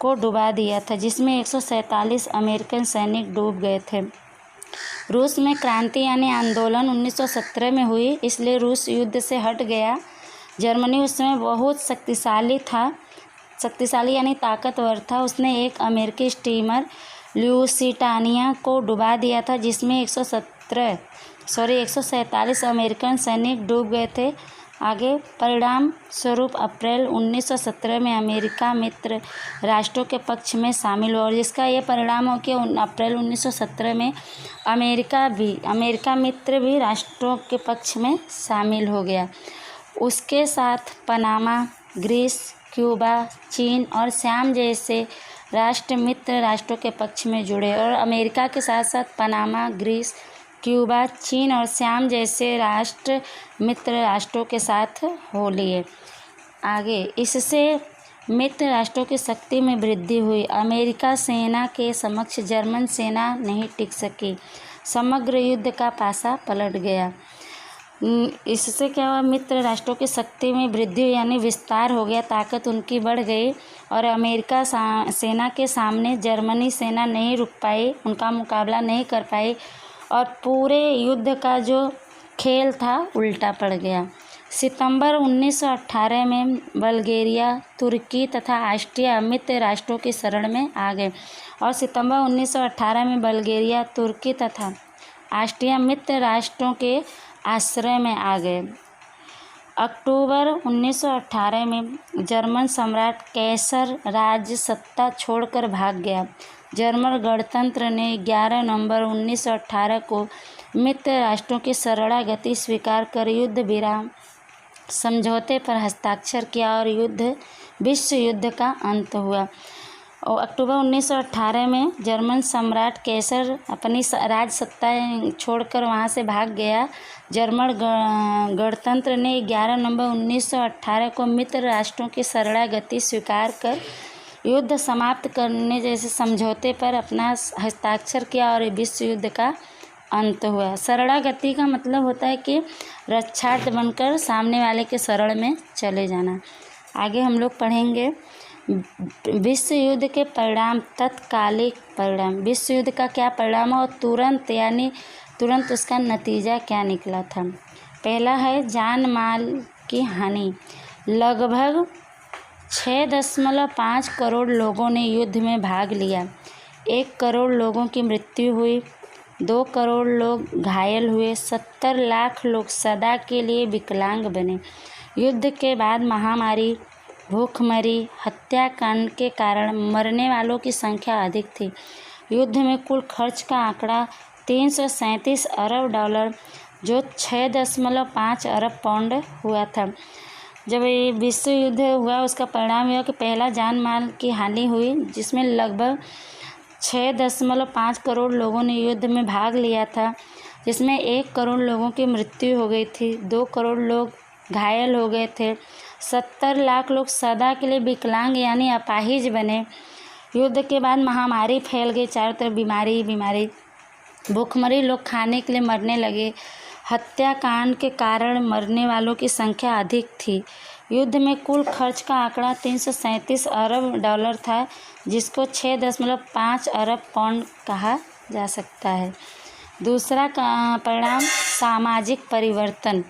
को डुबा दिया था, जिसमें 147 अमेरिकन सैनिक डूब गए थे। रूस में क्रांति यानी आंदोलन 1917 में हुई, इसलिए रूस युद्ध से हट गया। जर्मनी उस समय बहुत शक्तिशाली यानी ताकतवर था। उसने एक अमेरिकी स्टीमर ल्यूसिटानिया को डुबा दिया था, जिसमें 147 अमेरिकन सैनिक डूब गए थे। आगे, परिणाम स्वरूप अप्रैल 1917 में अमेरिका मित्र राष्ट्रों के पक्ष में शामिल हुआ, और जिसका ये परिणाम हो कि अप्रैल 1917 में अमेरिका मित्र भी राष्ट्रों के पक्ष में शामिल हो गया। उसके साथ पनामा, ग्रीस, क्यूबा, चीन और श्याम जैसे राष्ट्र मित्र राष्ट्रों के पक्ष में जुड़े, और अमेरिका के साथ साथ पनामा, ग्रीस, क्यूबा, चीन और श्याम जैसे राष्ट्र मित्र राष्ट्रों के साथ हो लिए। आगे, इससे मित्र राष्ट्रों की शक्ति में वृद्धि हुई। अमेरिका सेना के समक्ष जर्मन सेना नहीं टिक सकी। समग्र युद्ध का पासा पलट गया। इससे क्या हुआ, मित्र राष्ट्रों की शक्ति में वृद्धि यानी विस्तार हो गया, ताकत उनकी बढ़ गई, और अमेरिका सेना के सामने जर्मनी सेना नहीं रुक पाई, उनका मुकाबला नहीं कर पाई, और पूरे युद्ध का जो खेल था उल्टा पड़ गया। सितंबर 1918 में बल्गेरिया, तुर्की तथा ऑस्ट्रिया मित्र राष्ट्रों की शरण में आ गए, और सितंबर 1918 में बल्गेरिया, तुर्की तथा ऑस्ट्रिया मित्र राष्ट्रों के आश्रय में आ गए। अक्टूबर 1918 में जर्मन सम्राट कैसर राज्य सत्ता छोड़कर भाग गया। जर्मन गणतंत्र ने 11 नवंबर 1918 को मित्र राष्ट्रों की शरणागति स्वीकार कर युद्ध विराम समझौते पर हस्ताक्षर किया, और विश्व युद्ध का अंत हुआ। और अक्टूबर 1918 में जर्मन सम्राट कैसर अपनी राज सत्ता छोड़कर वहाँ से भाग गया। जर्मन गणतंत्र ने 11 नवंबर 1918 को मित्र राष्ट्रों की शरणागति स्वीकार कर युद्ध समाप्त करने जैसे समझौते पर अपना हस्ताक्षर किया, और विश्व युद्ध का अंत हुआ। शरणागति का मतलब होता है कि रक्षार्थ बनकर सामने वाले के शरण में चले जाना। आगे हम लोग पढ़ेंगे विश्व युद्ध के परिणाम, तत्कालिक परिणाम। विश्व युद्ध का क्या परिणाम और तुरंत उसका नतीजा क्या निकला था। पहला है जान माल की हानि। लगभग 6.5 करोड़ लोगों ने युद्ध में भाग लिया। 1 करोड़ लोगों की मृत्यु हुई, 2 करोड़ लोग घायल हुए, 70 लाख लोग सदा के लिए विकलांग बने। युद्ध के बाद महामारी, भूखमरी, हत्याकांड के कारण मरने वालों की संख्या अधिक थी। युद्ध में कुल खर्च का आंकड़ा $337 अरब, जो 6.5 अरब पाउंड हुआ था। जब ये विश्व युद्ध हुआ, उसका परिणाम हुआ कि पहला जान माल की हानि हुई, जिसमें लगभग 6.5 करोड़ लोगों ने युद्ध में भाग लिया था, जिसमें 1 करोड़ लोगों की मृत्यु हो गई थी, 2 करोड़ लोग घायल हो गए थे, 70 लाख लोग सदा के लिए विकलांग यानी अपाहिज बने। युद्ध के बाद महामारी फैल गई, चारों तरफ बीमारी, भूखमरी, लोग खाने के लिए मरने लगे, हत्याकांड के कारण मरने वालों की संख्या अधिक थी। युद्ध में कुल खर्च का आंकड़ा 337 अरब डॉलर था, जिसको 6.5 अरब पाउंड कहा जा सकता है। दूसरा परिणाम सामाजिक परिवर्तन।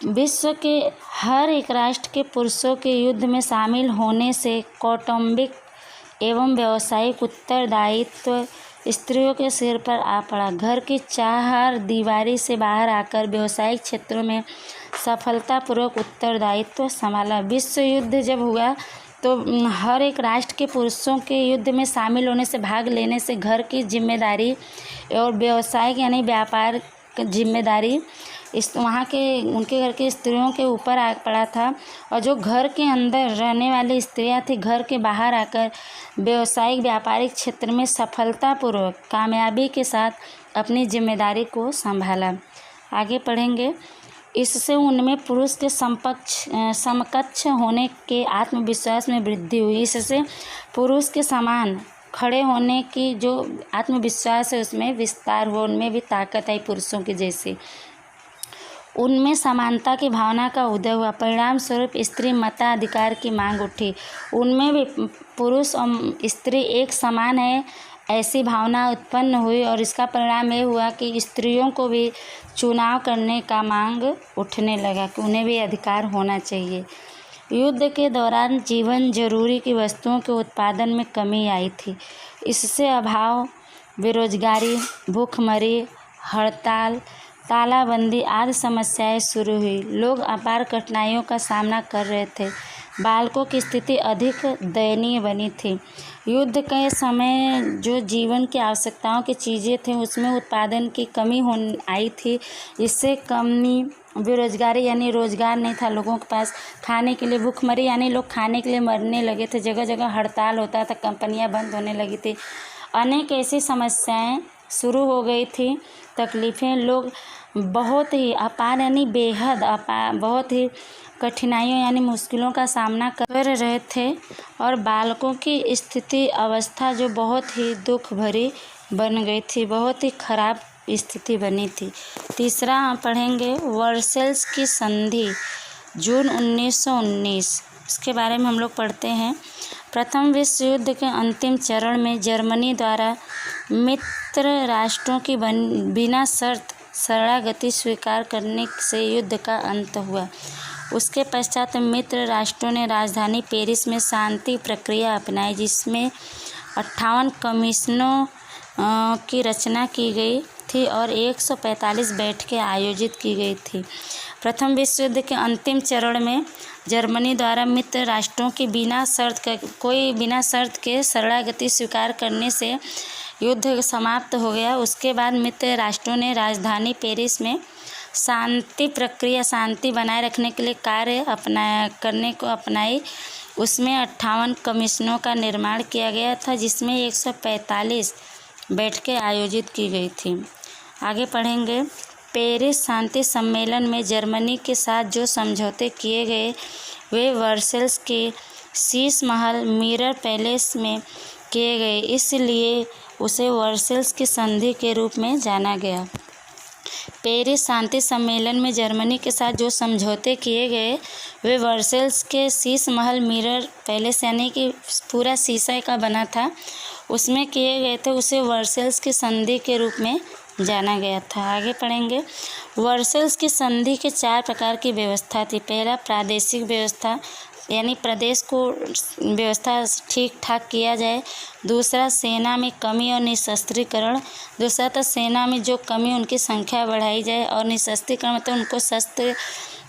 विश्व के हर एक राष्ट्र के पुरुषों के युद्ध में शामिल होने से कौटुंबिक एवं व्यावसायिक उत्तरदायित्व स्त्रियों के सिर पर आ पड़ा। घर की चार दीवारी से बाहर आकर व्यावसायिक क्षेत्रों में सफलतापूर्वक उत्तरदायित्व संभाला। विश्व युद्ध जब हुआ तो हर एक राष्ट्र के पुरुषों के युद्ध में शामिल होने से, भाग लेने से घर की जिम्मेदारी और व्यावसायिक यानी व्यापार जिम्मेदारी वहाँ के उनके घर की स्त्रियों के ऊपर आ पड़ा था। और जो घर के अंदर रहने वाली स्त्रियां थी, घर के बाहर आकर व्यावसायिक व्यापारिक क्षेत्र में सफलतापूर्वक कामयाबी के साथ अपनी जिम्मेदारी को संभाला। आगे पढ़ेंगे। इससे उनमें पुरुष के समकक्ष होने के आत्मविश्वास में वृद्धि हुई। इससे पुरुष के समान खड़े होने की जो आत्मविश्वास है उसमें विस्तार हुआ, उनमें भी ताकत आई पुरुषों की जैसी। उनमें समानता की भावना का उदय हुआ। परिणाम स्वरूप स्त्री मताधिकार की मांग उठी। उनमें भी पुरुष और स्त्री एक समान है ऐसी भावना उत्पन्न हुई और इसका परिणाम ये हुआ कि स्त्रियों को भी चुनाव करने का मांग उठने लगा कि उन्हें भी अधिकार होना चाहिए। युद्ध के दौरान जीवन जरूरी की वस्तुओं के उत्पादन में कमी आई थी। इससे अभाव, बेरोजगारी, भूखमरी, हड़ताल, तालाबंदी आदि समस्याएं शुरू हुई। लोग अपार कठिनाइयों का सामना कर रहे थे। बालकों की स्थिति अधिक दयनीय बनी थी। युद्ध के समय जो जीवन की आवश्यकताओं की चीज़ें थीं उसमें उत्पादन की कमी आई थी। इससे कमी, बेरोजगारी यानी रोजगार नहीं था लोगों के पास, खाने के लिए भूखमरी यानी लोग खाने के लिए मरने लगे थे, जगह जगह हड़ताल होता था, कंपनियां बंद होने लगी थी, अनेक ऐसी समस्याएं शुरू हो गई थी, तकलीफ़ें, लोग बहुत ही अपार यानी बेहद बहुत ही कठिनाइयों यानी मुश्किलों का सामना कर रहे थे और बालकों की स्थिति अवस्था जो बहुत ही दुख भरी बन गई थी, बहुत ही खराब स्थिति बनी थी। तीसरा पढ़ेंगे वर्सेल्स की संधि, जून 1919, इसके बारे में हम लोग पढ़ते हैं। प्रथम विश्व युद्ध के अंतिम चरण में जर्मनी द्वारा मित्र राष्ट्रों की बिना शर्त शरणागति स्वीकार करने से युद्ध का अंत हुआ। उसके पश्चात मित्र राष्ट्रों ने राजधानी पेरिस में शांति प्रक्रिया अपनाई, जिसमें 58 कमीशनों की रचना की गई थी और 145 बैठकें आयोजित की गई थी। प्रथम विश्व युद्ध के अंतिम चरण में जर्मनी द्वारा मित्र राष्ट्रों की बिना शर्त के शरणागति स्वीकार करने से युद्ध समाप्त हो गया। उसके बाद मित्र राष्ट्रों ने राजधानी पेरिस में शांति बनाए रखने के लिए कार्य अपनाई। उसमें 58 कमीशनों का निर्माण किया गया था, जिसमें 145 बैठकें आयोजित की गई थी। आगे पढ़ेंगे। पेरिस शांति सम्मेलन में जर्मनी के साथ जो समझौते किए गए वे वर्सेल्स के शीश महल मिरर पैलेस में किए गए, इसलिए उसे वर्सेल्स की संधि के रूप में जाना गया। पेरिस शांति सम्मेलन में जर्मनी के साथ जो समझौते किए गए वे वर्सेल्स के शीश महल मिरर पैलेस यानी कि पूरा शीशे का बना था, उसमें किए गए थे, उसे वर्सेल्स की संधि के रूप में जाना गया था। आगे पढ़ेंगे। वर्सेल्स की संधि के 4 प्रकार की व्यवस्था थी। पहला, प्रादेशिक व्यवस्था यानी प्रदेश को व्यवस्था ठीक ठाक किया जाए। दूसरा, सेना में कमी और निशस्त्रीकरण। दूसरा था सेना में जो कमी उनकी संख्या बढ़ाई जाए और निशस्त्रीकरण मतलब उनको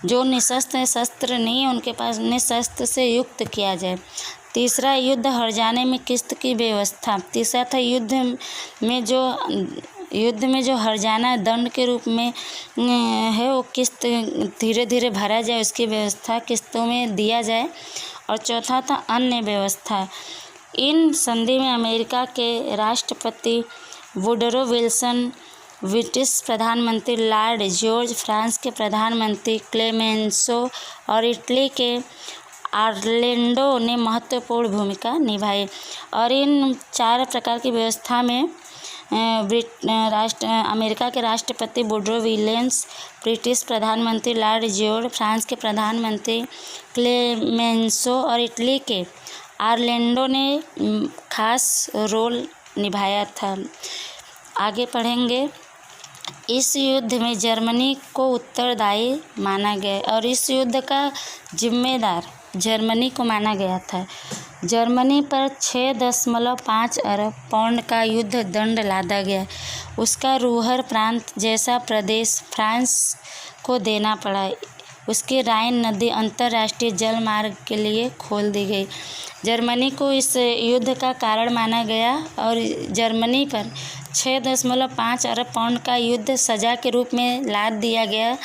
जो निशस्त्र है, शस्त्र नहीं है उनके पास, उन्हें शस्त्र से युक्त किया जाए। तीसरा, युद्ध हर जाने में किस्त की व्यवस्था। तीसरा था युद्ध में जो हर्जाना दंड के रूप में है वो किस्त धीरे धीरे भरा जाए, उसकी व्यवस्था किस्तों में दिया जाए। और चौथा था अन्य व्यवस्था। इन संधि में अमेरिका के राष्ट्रपति वुडरो विल्सन, ब्रिटिश प्रधानमंत्री लॉर्ड जॉर्ज, फ्रांस के प्रधानमंत्री क्लेमेंसो और इटली के ऑरलैंडो ने महत्वपूर्ण भूमिका निभाई। और इन 4 प्रकार की व्यवस्था में अमेरिका के राष्ट्रपति वुडरो विलियम्स, ब्रिटिश प्रधानमंत्री लॉर्ड जॉर्ज, फ्रांस के प्रधानमंत्री क्लेमेंसो और इटली के ऑरलैंडो ने खास रोल निभाया था। आगे पढ़ेंगे। इस युद्ध में जर्मनी को उत्तरदायी माना गया और इस युद्ध का जिम्मेदार जर्मनी को माना गया था। जर्मनी पर 6.5 अरब पाउंड का युद्ध दंड लादा गया। उसका रूहर प्रांत जैसा प्रदेश फ्रांस को देना पड़ा। उसकी राइन नदी अंतर्राष्ट्रीय जल मार्ग के लिए खोल दी गई। जर्मनी को इस युद्ध का कारण माना गया और जर्मनी पर 6.5 अरब पाउंड का युद्ध सज़ा के रूप में लाद दिया गया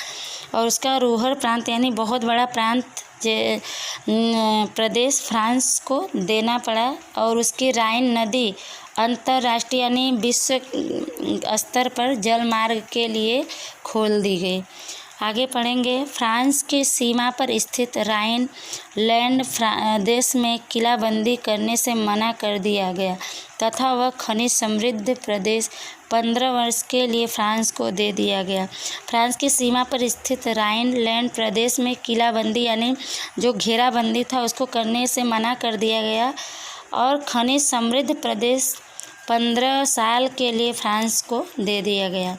और उसका रूहर प्रांत यानी बहुत बड़ा प्रांत प्रदेश फ्रांस को देना पड़ा और उसकी राइन नदी अंतर्राष्ट्रीय यानी विश्व स्तर पर जल मार्ग के लिए खोल दी गई। आगे पढ़ेंगे। फ्रांस की सीमा पर स्थित राइन लैंड देश में किलाबंदी करने से मना कर दिया गया तथा वह खनिज समृद्ध प्रदेश 15 वर्ष के लिए फ्रांस को दे दिया गया। फ्रांस की सीमा पर स्थित राइन लैंड प्रदेश में किलाबंदी यानी जो घेराबंदी था उसको करने से मना कर दिया गया और खनिज समृद्ध प्रदेश 15 साल के लिए फ्रांस को दे दिया गया।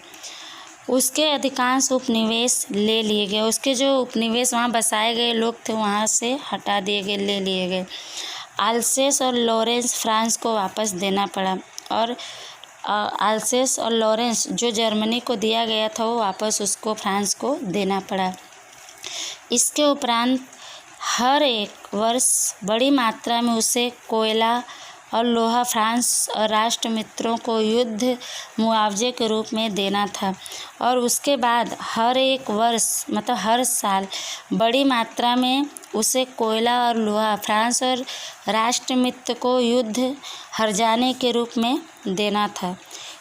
उसके अधिकांश उपनिवेश ले लिए गए। उसके जो उपनिवेश वहाँ बसाए गए लोग थे वहाँ से हटा दिए गए, ले लिए गए। अल्सेस और लॉरेंस फ्रांस को वापस देना पड़ा और अल्सेस और लॉरेंस जो जर्मनी को दिया गया था वो वापस उसको फ्रांस को देना पड़ा। इसके उपरांत हर एक वर्ष बड़ी मात्रा में उसे कोयला और लोहा फ्रांस और राष्ट्र मित्रों को युद्ध मुआवजे के रूप में देना था और उसके बाद हर एक वर्ष मतलब हर साल बड़ी मात्रा में उसे कोयला और लोहा फ्रांस और राष्ट्र मित्र को युद्ध हर्जाने के रूप में देना था।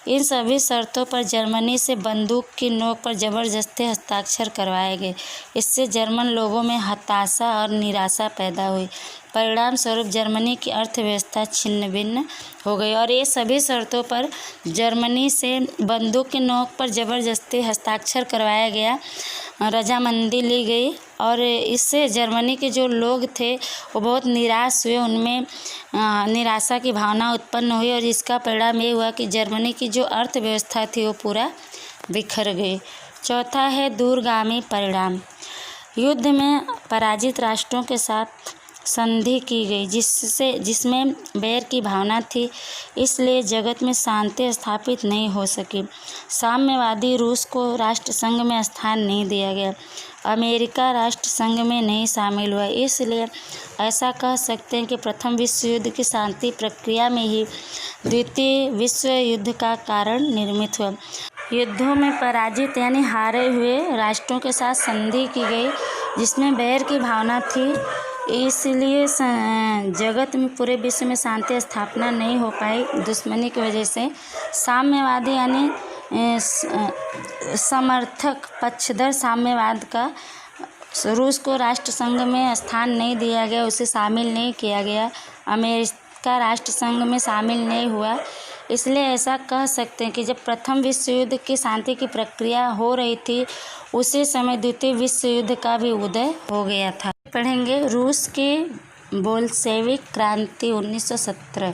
इन सभी शर्तों पर जर्मनी से बंदूक की नोक पर ज़बरदस्ती हस्ताक्षर करवाए गए। इससे जर्मन लोगों में हताशा और निराशा पैदा हुई। परिणाम स्वरूप जर्मनी की अर्थव्यवस्था छिन्न भिन्न हो गई और ये सभी शर्तों पर जर्मनी से बंदूक की नोक पर ज़बरदस्ती हस्ताक्षर करवाया गया, रजामंदी ली गई और इससे जर्मनी के जो लोग थे वो बहुत निराश हुए, उनमें निराशा की भावना उत्पन्न हुई और इसका परिणाम ये हुआ कि जर्मनी की जो अर्थव्यवस्था थी वो पूरा बिखर गई। चौथा है दूरगामी परिणाम। युद्ध में पराजित राष्ट्रों के साथ संधि की गई जिसमें बैर की भावना थी, इसलिए जगत में शांति स्थापित नहीं हो सकी। साम्यवादी रूस को राष्ट्र संघ में स्थान नहीं दिया गया। अमेरिका राष्ट्र संघ में नहीं शामिल हुआ। इसलिए ऐसा कह सकते हैं कि प्रथम विश्व युद्ध की शांति प्रक्रिया में ही द्वितीय विश्व युद्ध का कारण निर्मित हुआ। युद्धों में पराजित यानी हारे हुए राष्ट्रों के साथ संधि की गई जिसमें बैर की भावना थी, इसलिए जगत में पूरे विश्व में शांति स्थापना नहीं हो पाई दुश्मनी की वजह से। साम्यवादी यानी समर्थक पक्षधर साम्यवाद का रूस को राष्ट्र संघ में स्थान नहीं दिया गया, उसे शामिल नहीं किया गया। अमेरिका राष्ट्र संघ में शामिल नहीं हुआ। इसलिए ऐसा कह सकते हैं कि जब प्रथम विश्व युद्ध की शांति की प्रक्रिया हो रही थी उसी समय द्वितीय विश्व युद्ध का भी उदय हो गया था। पढ़ेंगे रूस की बोल्शेविक क्रांति 1917।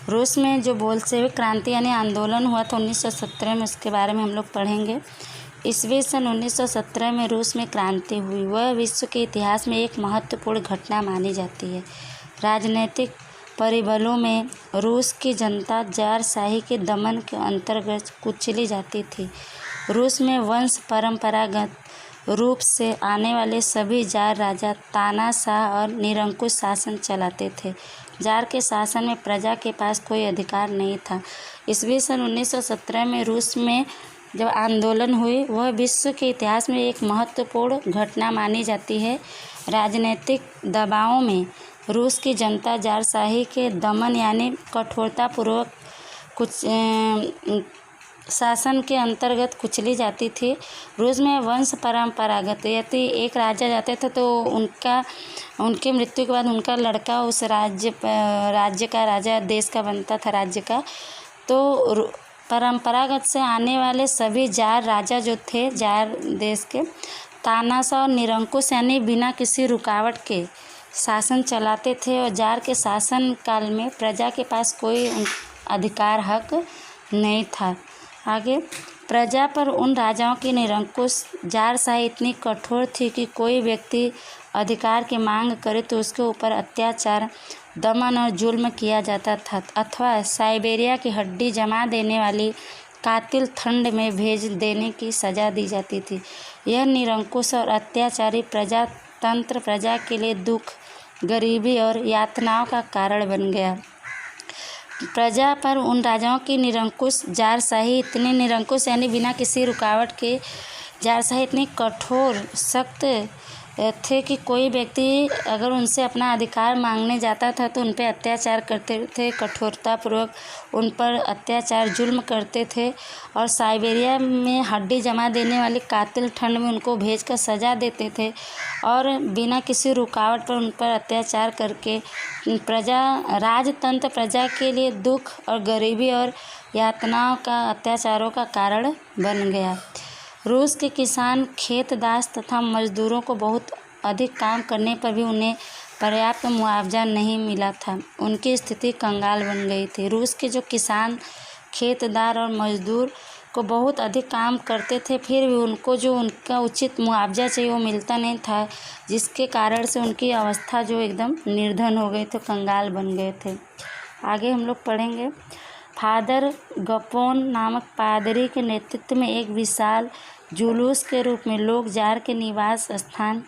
रूस में जो बोल्शेविक क्रांति यानी आंदोलन हुआ था 1917 में, उसके बारे में हम लोग पढ़ेंगे। ईस्वी सन 1917 में रूस में क्रांति हुई। वह विश्व के इतिहास में एक महत्वपूर्ण घटना मानी जाती है। राजनीतिक परिबलों में रूस की जनता जारशाही के दमन के अंतर्गत कुचली जाती थी। रूस में वंश परंपरागत रूप से आने वाले सभी जार राजा तानाशाह और निरंकुश शासन चलाते थे। जार के शासन में प्रजा के पास कोई अधिकार नहीं था। ईस्वी सन 1917 में रूस में जब आंदोलन हुई वह विश्व के इतिहास में एक महत्वपूर्ण घटना मानी जाती है। राजनीतिक दबावों में रूस की जनता जारशाही के दमन यानी कठोरतापूर्वक कुछ शासन के अंतर्गत कुचली जाती थी। रूस में वंश परंपरागत यदि एक राजा जाते थे तो उनके मृत्यु के बाद उनका लड़का उस राज्य का राजा देश का बनता था, राज्य का। तो परंपरागत से आने वाले सभी जार राजा जो थे जार देश के तानाशाह और निरंकुश यानी बिना किसी रुकावट के शासन चलाते थे और जार के शासन काल में प्रजा के पास कोई अधिकार हक नहीं था। आगे, प्रजा पर उन राजाओं की निरंकुश जारशाही इतनी कठोर थी कि कोई व्यक्ति अधिकार की मांग करे तो उसके ऊपर अत्याचार, दमन और जुल्म किया जाता था अथवा साइबेरिया की हड्डी जमा देने वाली कातिल ठंड में भेज देने की सज़ा दी जाती थी। यह निरंकुश और अत्याचारी प्रजातंत्र प्रजा के लिए दुख, गरीबी और यातनाओं का कारण बन गया। प्रजा पर उन राजाओं की निरंकुश जारशाही इतनी निरंकुश यानी बिना किसी रुकावट के जारशाही इतनी कठोर सख्त थे कि कोई व्यक्ति अगर उनसे अपना अधिकार मांगने जाता था तो उन पर अत्याचार करते थे, कठोरतापूर्वक उन पर अत्याचार जुल्म करते थे और साइबेरिया में हड्डी जमा देने वाली कातिल ठंड में उनको भेजकर सज़ा देते थे और बिना किसी रुकावट पर उन पर अत्याचार करके राजतंत्र प्रजा के लिए दुख और गरीबी और यातनाओं का अत्याचारों का कारण बन गया। रूस के किसान खेतदास तथा मजदूरों को बहुत अधिक काम करने पर भी उन्हें पर्याप्त मुआवजा नहीं मिला था। उनकी स्थिति कंगाल बन गई थी। रूस के जो किसान खेतदार और मजदूर को बहुत अधिक काम करते थे, फिर भी उनको जो उनका उचित मुआवजा चाहिए वो मिलता नहीं था, जिसके कारण से उनकी अवस्था जो एकदम निर्धन हो गई थे, कंगाल बन गए थे। आगे हम लोग पढ़ेंगे। फादर गपोन नामक पादरी के नेतृत्व में एक विशाल जुलूस के रूप में लोग जार के निवास स्थान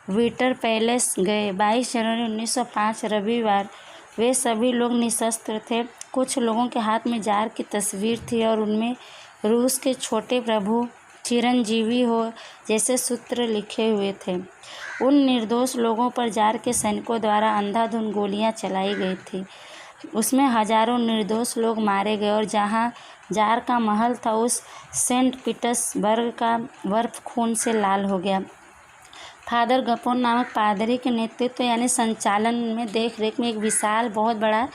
विंटर पैलेस गए। 22 जनवरी 1905 रविवार वे सभी लोग निशस्त्र थे। कुछ लोगों के हाथ में जार की तस्वीर थी और उनमें रूस के छोटे प्रभु चिरंजीवी हो जैसे सूत्र लिखे हुए थे। उन निर्दोष लोगों पर जार के सैनिकों द्वारा अंधाधुंध गोलियां चलाई गई थी। उसमें हजारों निर्दोष लोग मारे गए और जहां जार का महल था उस सेंट पीटर्सबर्ग का बर्फ खून से लाल हो गया। फादर गपोन नामक पादरी के नेतृत्व यानी संचालन में देख रेख में एक विशाल बहुत बड़ा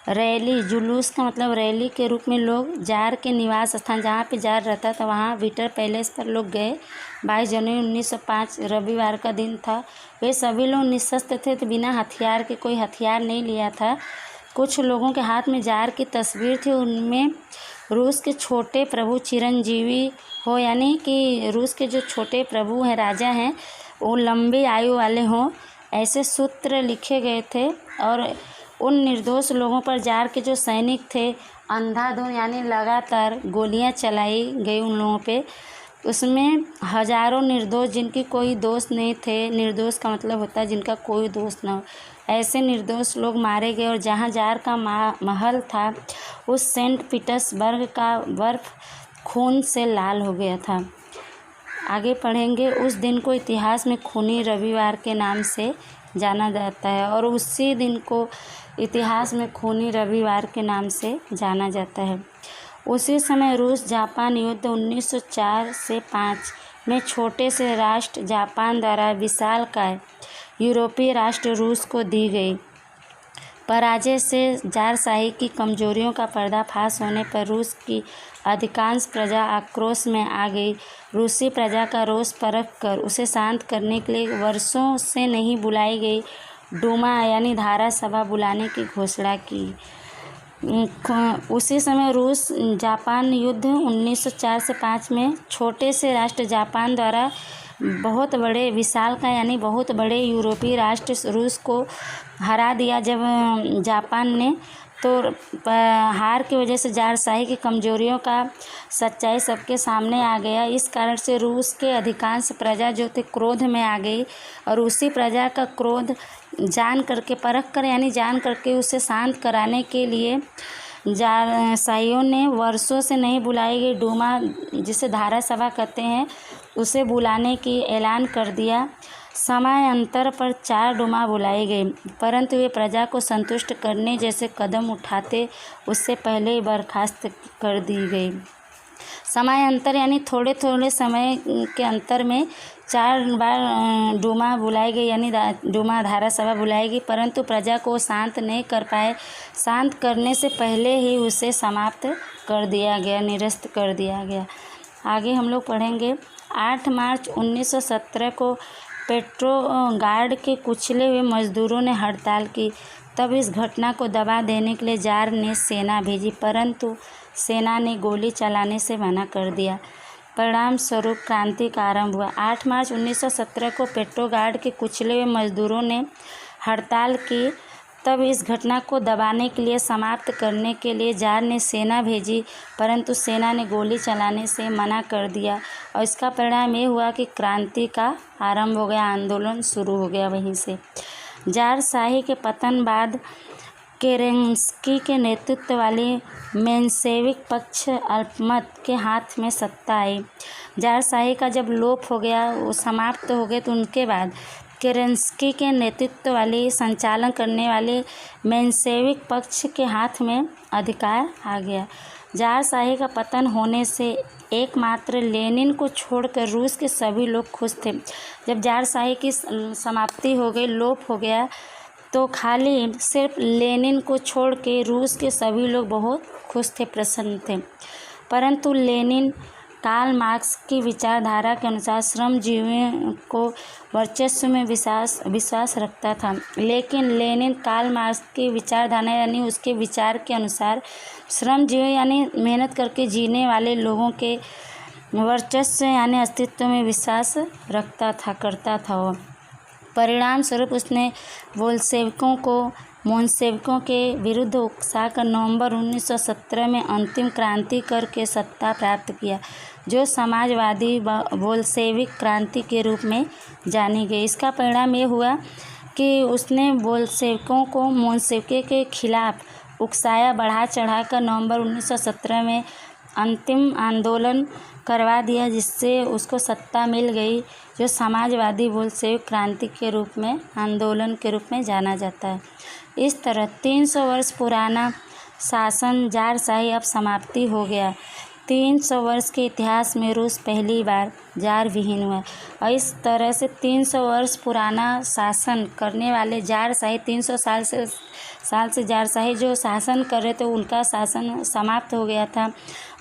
रैली, जुलूस का मतलब रैली के रूप में लोग जार के निवास स्थान जहाँ पे जार रहता था वहाँ विंटर पैलेस पर लोग गए। 22 जनवरी 1905 रविवार का दिन था। वे सभी लोग निशस्त्र थे, तो बिना हथियार के, कोई हथियार नहीं लिया था। कुछ लोगों के हाथ में जार की तस्वीर थी, उनमें रूस के छोटे प्रभु चिरंजीवी हो यानी कि रूस के जो छोटे प्रभु हैं, राजा हैं, वो लंबी आयु वाले हों, ऐसे सूत्र लिखे गए थे। और उन निर्दोष लोगों पर जार के जो सैनिक थे अंधाधुंध यानी लगातार गोलियां चलाई गई उन लोगों पे। उसमें हजारों निर्दोष जिनकी कोई दोष नहीं थे, निर्दोष का मतलब होता है जिनका कोई दोष ना हो, ऐसे निर्दोष लोग मारे गए। और जहां जार का महल था उस सेंट पीटर्सबर्ग का बर्फ खून से लाल हो गया था। आगे पढ़ेंगे। उस दिन को इतिहास में खूनी रविवार के नाम से जाना जाता है और उसी दिन को इतिहास में खूनी रविवार के नाम से जाना जाता है। उसी समय रूस जापान युद्ध 1904 से 5 में छोटे से राष्ट्र जापान द्वारा विशालकाय यूरोपीय राष्ट्र रूस को दी गई पराजय से जारशाही की कमजोरियों का पर्दाफाश होने पर रूस की अधिकांश प्रजा आक्रोश में आ गई। रूसी प्रजा का रोष परख कर उसे शांत करने के लिए वर्षों से नहीं बुलाई गई डूमा यानी धारा सभा बुलाने की घोषणा की। उसी समय रूस जापान युद्ध 1904 से 5 में छोटे से राष्ट्र जापान द्वारा बहुत बड़े विशाल का यानी बहुत बड़े यूरोपीय राष्ट्र रूस को हरा दिया। जब जापान ने तो हार की वजह से जारशाही की कमजोरियों का सच्चाई सबके सामने आ गया। इस कारण से रूस के अधिकांश प्रजा जो थे क्रोध में आ गई और उसी प्रजा का क्रोध जान करके परख कर यानी जान करके उसे शांत कराने के लिए जारशाहियों ने वर्षों से नहीं बुलाई गई डूमा जिसे धारा सभा कहते हैं उसे बुलाने की ऐलान कर दिया। समय अंतर पर 4 डूमा बुलाई गई, परंतु वे प्रजा को संतुष्ट करने जैसे कदम उठाते उससे पहले ही बर्खास्त कर दी गई। समय अंतर यानी थोड़े थोड़े समय के अंतर में 4 बार डूमा बुलाई गई, यानी डूमा धारा सभा बुलाई गई, परंतु प्रजा को शांत नहीं कर पाए। शांत करने से पहले ही उसे समाप्त कर दिया गया, निरस्त कर दिया गया। आगे हम लोग पढ़ेंगे। 8 मार्च 1917 को पेट्रोगार्ड के कुचले हुए मजदूरों ने हड़ताल की। तब इस घटना को दबा देने के लिए जार ने सेना भेजी, परंतु सेना ने गोली चलाने से मना कर दिया। परिणाम स्वरूप क्रांति का आरंभ हुआ। 8 मार्च 1917 को पेट्रोगार्ड के कुचले हुए मजदूरों ने हड़ताल की। तब इस घटना को दबाने के लिए, समाप्त करने के लिए जार ने सेना भेजी, परंतु सेना ने गोली चलाने से मना कर दिया और इसका परिणाम ये हुआ कि क्रांति का आरंभ हो गया, आंदोलन शुरू हो गया वहीं से। ज़ारशाही के पतन बाद केरेंस्की के नेतृत्व वाली मेंशेविक पक्ष अल्पमत के हाथ में सत्ता आई। ज़ारशाही का जब लोप हो गया, वो समाप्त हो गए, तो उनके बाद केरेंस्की के नेतृत्व वाली संचालन करने वाले मेंशेविक पक्ष के हाथ में अधिकार आ गया। ज़ारशाही का पतन होने से एकमात्र लेनिन को छोड़कर रूस के सभी लोग खुश थे। जब ज़ारशाही की समाप्ति हो गई, लोप हो गया, तो खाली सिर्फ लेनिन को छोड़ के रूस के सभी लोग बहुत खुश थे, प्रसन्न थे। परंतु लेनिन कार्ल मार्क्स की विचारधारा के अनुसार श्रमजीवियों को वर्चस्व में विश्वास रखता था, लेकिन लेनिन कार्ल मार्क्स की विचारधारा यानी उसके विचार के अनुसार श्रमजीवी यानी मेहनत करके जीने वाले लोगों के वर्चस्व यानी अस्तित्व में विश्वास करता था वो। परिणाम स्वरूप उसने मोंशेविकों के विरुद्ध उकसाकर नवंबर 1917 में अंतिम क्रांति करके सत्ता प्राप्त किया, जो समाजवादी बोल्शेविक क्रांति के रूप में जानी गई। इसका परिणाम ये हुआ कि उसने बोल्शेविकों को मोंशेविकों के खिलाफ उकसाया, बढ़ा चढ़ाकर नवंबर 1917 में अंतिम आंदोलन करवा दिया, जिससे उसको सत्ता मिल गई, जो समाजवादी बोल्शेविक क्रांति के रूप में, आंदोलन के रूप में जाना जाता है। इस तरह 300 वर्ष पुराना शासन ज़ारशाही अब समाप्ति हो गया। 300 वर्ष के इतिहास में रूस पहली बार जार विहीन हुआ और इस तरह से 300 वर्ष पुराना शासन करने वाले ज़ारशाही 300 साल से ज़ारशाही जो शासन कर रहे थे, उनका शासन समाप्त हो गया था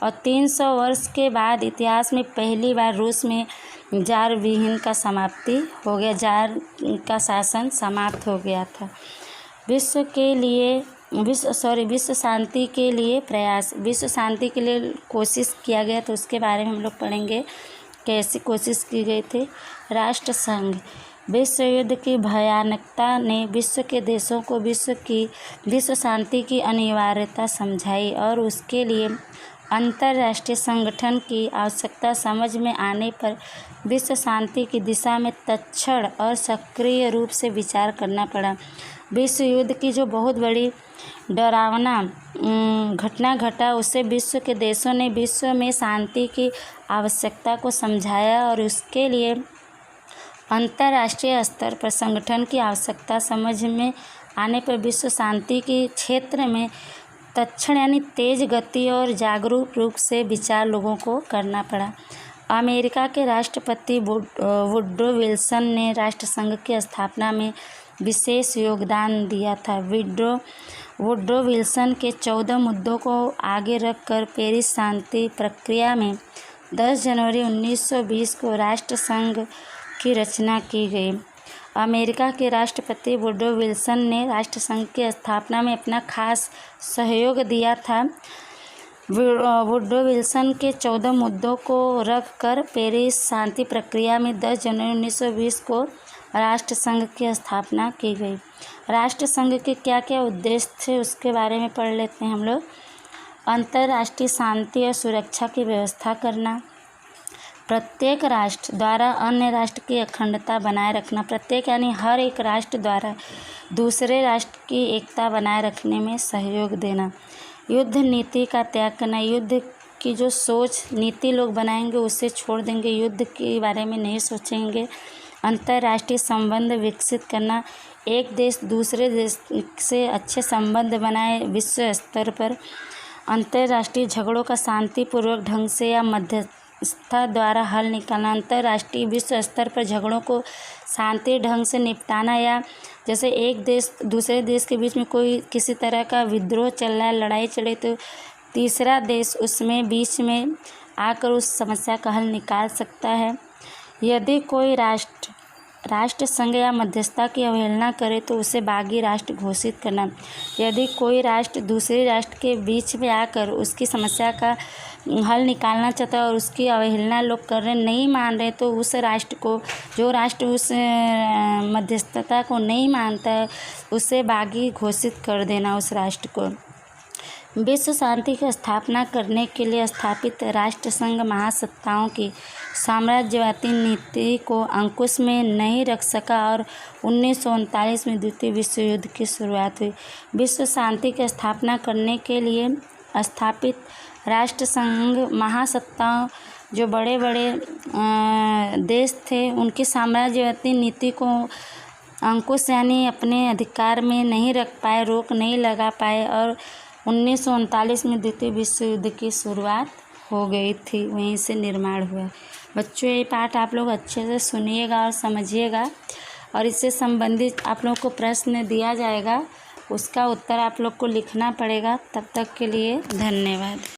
और 300 वर्ष के बाद इतिहास में पहली बार रूस में जार विहीन का समाप्ति हो गया, जार का शासन समाप्त हो गया था। विश्व शांति के लिए प्रयास, विश्व शांति के लिए कोशिश किया गया, तो उसके बारे में हम लोग पढ़ेंगे कैसी कोशिश की गई थी। राष्ट्र संघ। विश्व युद्ध की भयानकता ने विश्व के देशों को विश्व शांति की अनिवार्यता समझाई और उसके लिए अंतर्राष्ट्रीय संगठन की आवश्यकता समझ में आने पर विश्व शांति की दिशा में तत्क्षण और सक्रिय रूप से विचार करना पड़ा। विश्व युद्ध की जो बहुत बड़ी डरावना घटना घटा, उससे विश्व के देशों ने विश्व में शांति की आवश्यकता को समझाया और उसके लिए अंतर्राष्ट्रीय स्तर पर संगठन की आवश्यकता समझ में आने पर विश्व शांति के क्षेत्र में तत्क्षण यानी तेज गति और जागरूक रूप से विचार लोगों को करना पड़ा। अमेरिका के राष्ट्रपति वुड्रो विल्सन ने राष्ट्रसंघ की स्थापना में विशेष योगदान दिया था। वुड्रो विल्सन के 14 मुद्दों को आगे रखकर पेरिस शांति प्रक्रिया में 10 जनवरी 1920 को राष्ट्रसंघ की रचना की गई। अमेरिका के राष्ट्रपति वुड्रो विल्सन ने राष्ट्रसंघ की स्थापना में अपना खास सहयोग दिया था। वुड्रो विल्सन के 14 मुद्दों को रखकर पेरिस शांति प्रक्रिया में 10 जनवरी 1920 को राष्ट्रसंघ की स्थापना की गई। राष्ट्रसंघ के क्या क्या उद्देश्य थे उसके बारे में पढ़ लेते हैं हम लोग। अंतर्राष्ट्रीय शांति और सुरक्षा की व्यवस्था करना, प्रत्येक राष्ट्र द्वारा अन्य राष्ट्र की अखंडता बनाए रखना, प्रत्येक यानी हर एक राष्ट्र द्वारा दूसरे राष्ट्र की एकता बनाए रखने में सहयोग देना, युद्ध नीति का त्याग करना, युद्ध की जो सोच नीति लोग बनाएंगे उसे छोड़ देंगे, युद्ध के बारे में नहीं सोचेंगे, अंतर्राष्ट्रीय संबंध विकसित करना, एक देश दूसरे देश से अच्छे संबंध बनाए विश्व स्तर पर, अंतर्राष्ट्रीय झगड़ों का शांतिपूर्वक ढंग से या मध्यस्थता द्वारा हल निकालना। अंतर्राष्ट्रीय विश्व स्तर पर झगड़ों को शांति ढंग से निपटाना, या जैसे एक देश दूसरे देश के बीच में कोई किसी तरह का विद्रोह चल रहा है, लड़ाई चले, तो तीसरा देश उसमें बीच में आकर उस समस्या का हल निकाल सकता है। यदि कोई राष्ट्र संघ या मध्यस्थता की अवहेलना करे तो उसे बागी राष्ट्र घोषित करना। यदि कोई राष्ट्र दूसरे राष्ट्र के बीच में आकर उसकी समस्या का हल निकालना चाहता है और उसकी अवहेलना लोग कर रहे, नहीं मान रहे, तो उस राष्ट्र को, जो राष्ट्र उस मध्यस्थता को नहीं मानता है, उसे बागी घोषित कर देना उस राष्ट्र को। विश्व शांति की स्थापना करने के लिए स्थापित राष्ट्रसंघ महासत्ताओं की साम्राज्यवादी नीति को अंकुश में नहीं रख सका और 1939 में द्वितीय विश्व युद्ध की शुरुआत हुई। विश्व शांति की स्थापना करने के लिए स्थापित राष्ट्रसंघ महासत्ताओं, जो बड़े बड़े देश थे, उनकी साम्राज्यवादी नीति को अंकुश यानी अपने अधिकार में नहीं रख पाए, रोक नहीं लगा पाए, और 1939 में द्वितीय विश्व युद्ध की शुरुआत हो गई थी, वहीं से निर्माण हुआ। बच्चों, ये पाठ आप लोग अच्छे से सुनिएगा और समझिएगा, और इससे संबंधित आप लोग को प्रश्न दिया जाएगा, उसका उत्तर आप लोग को लिखना पड़ेगा। तब तक के लिए धन्यवाद।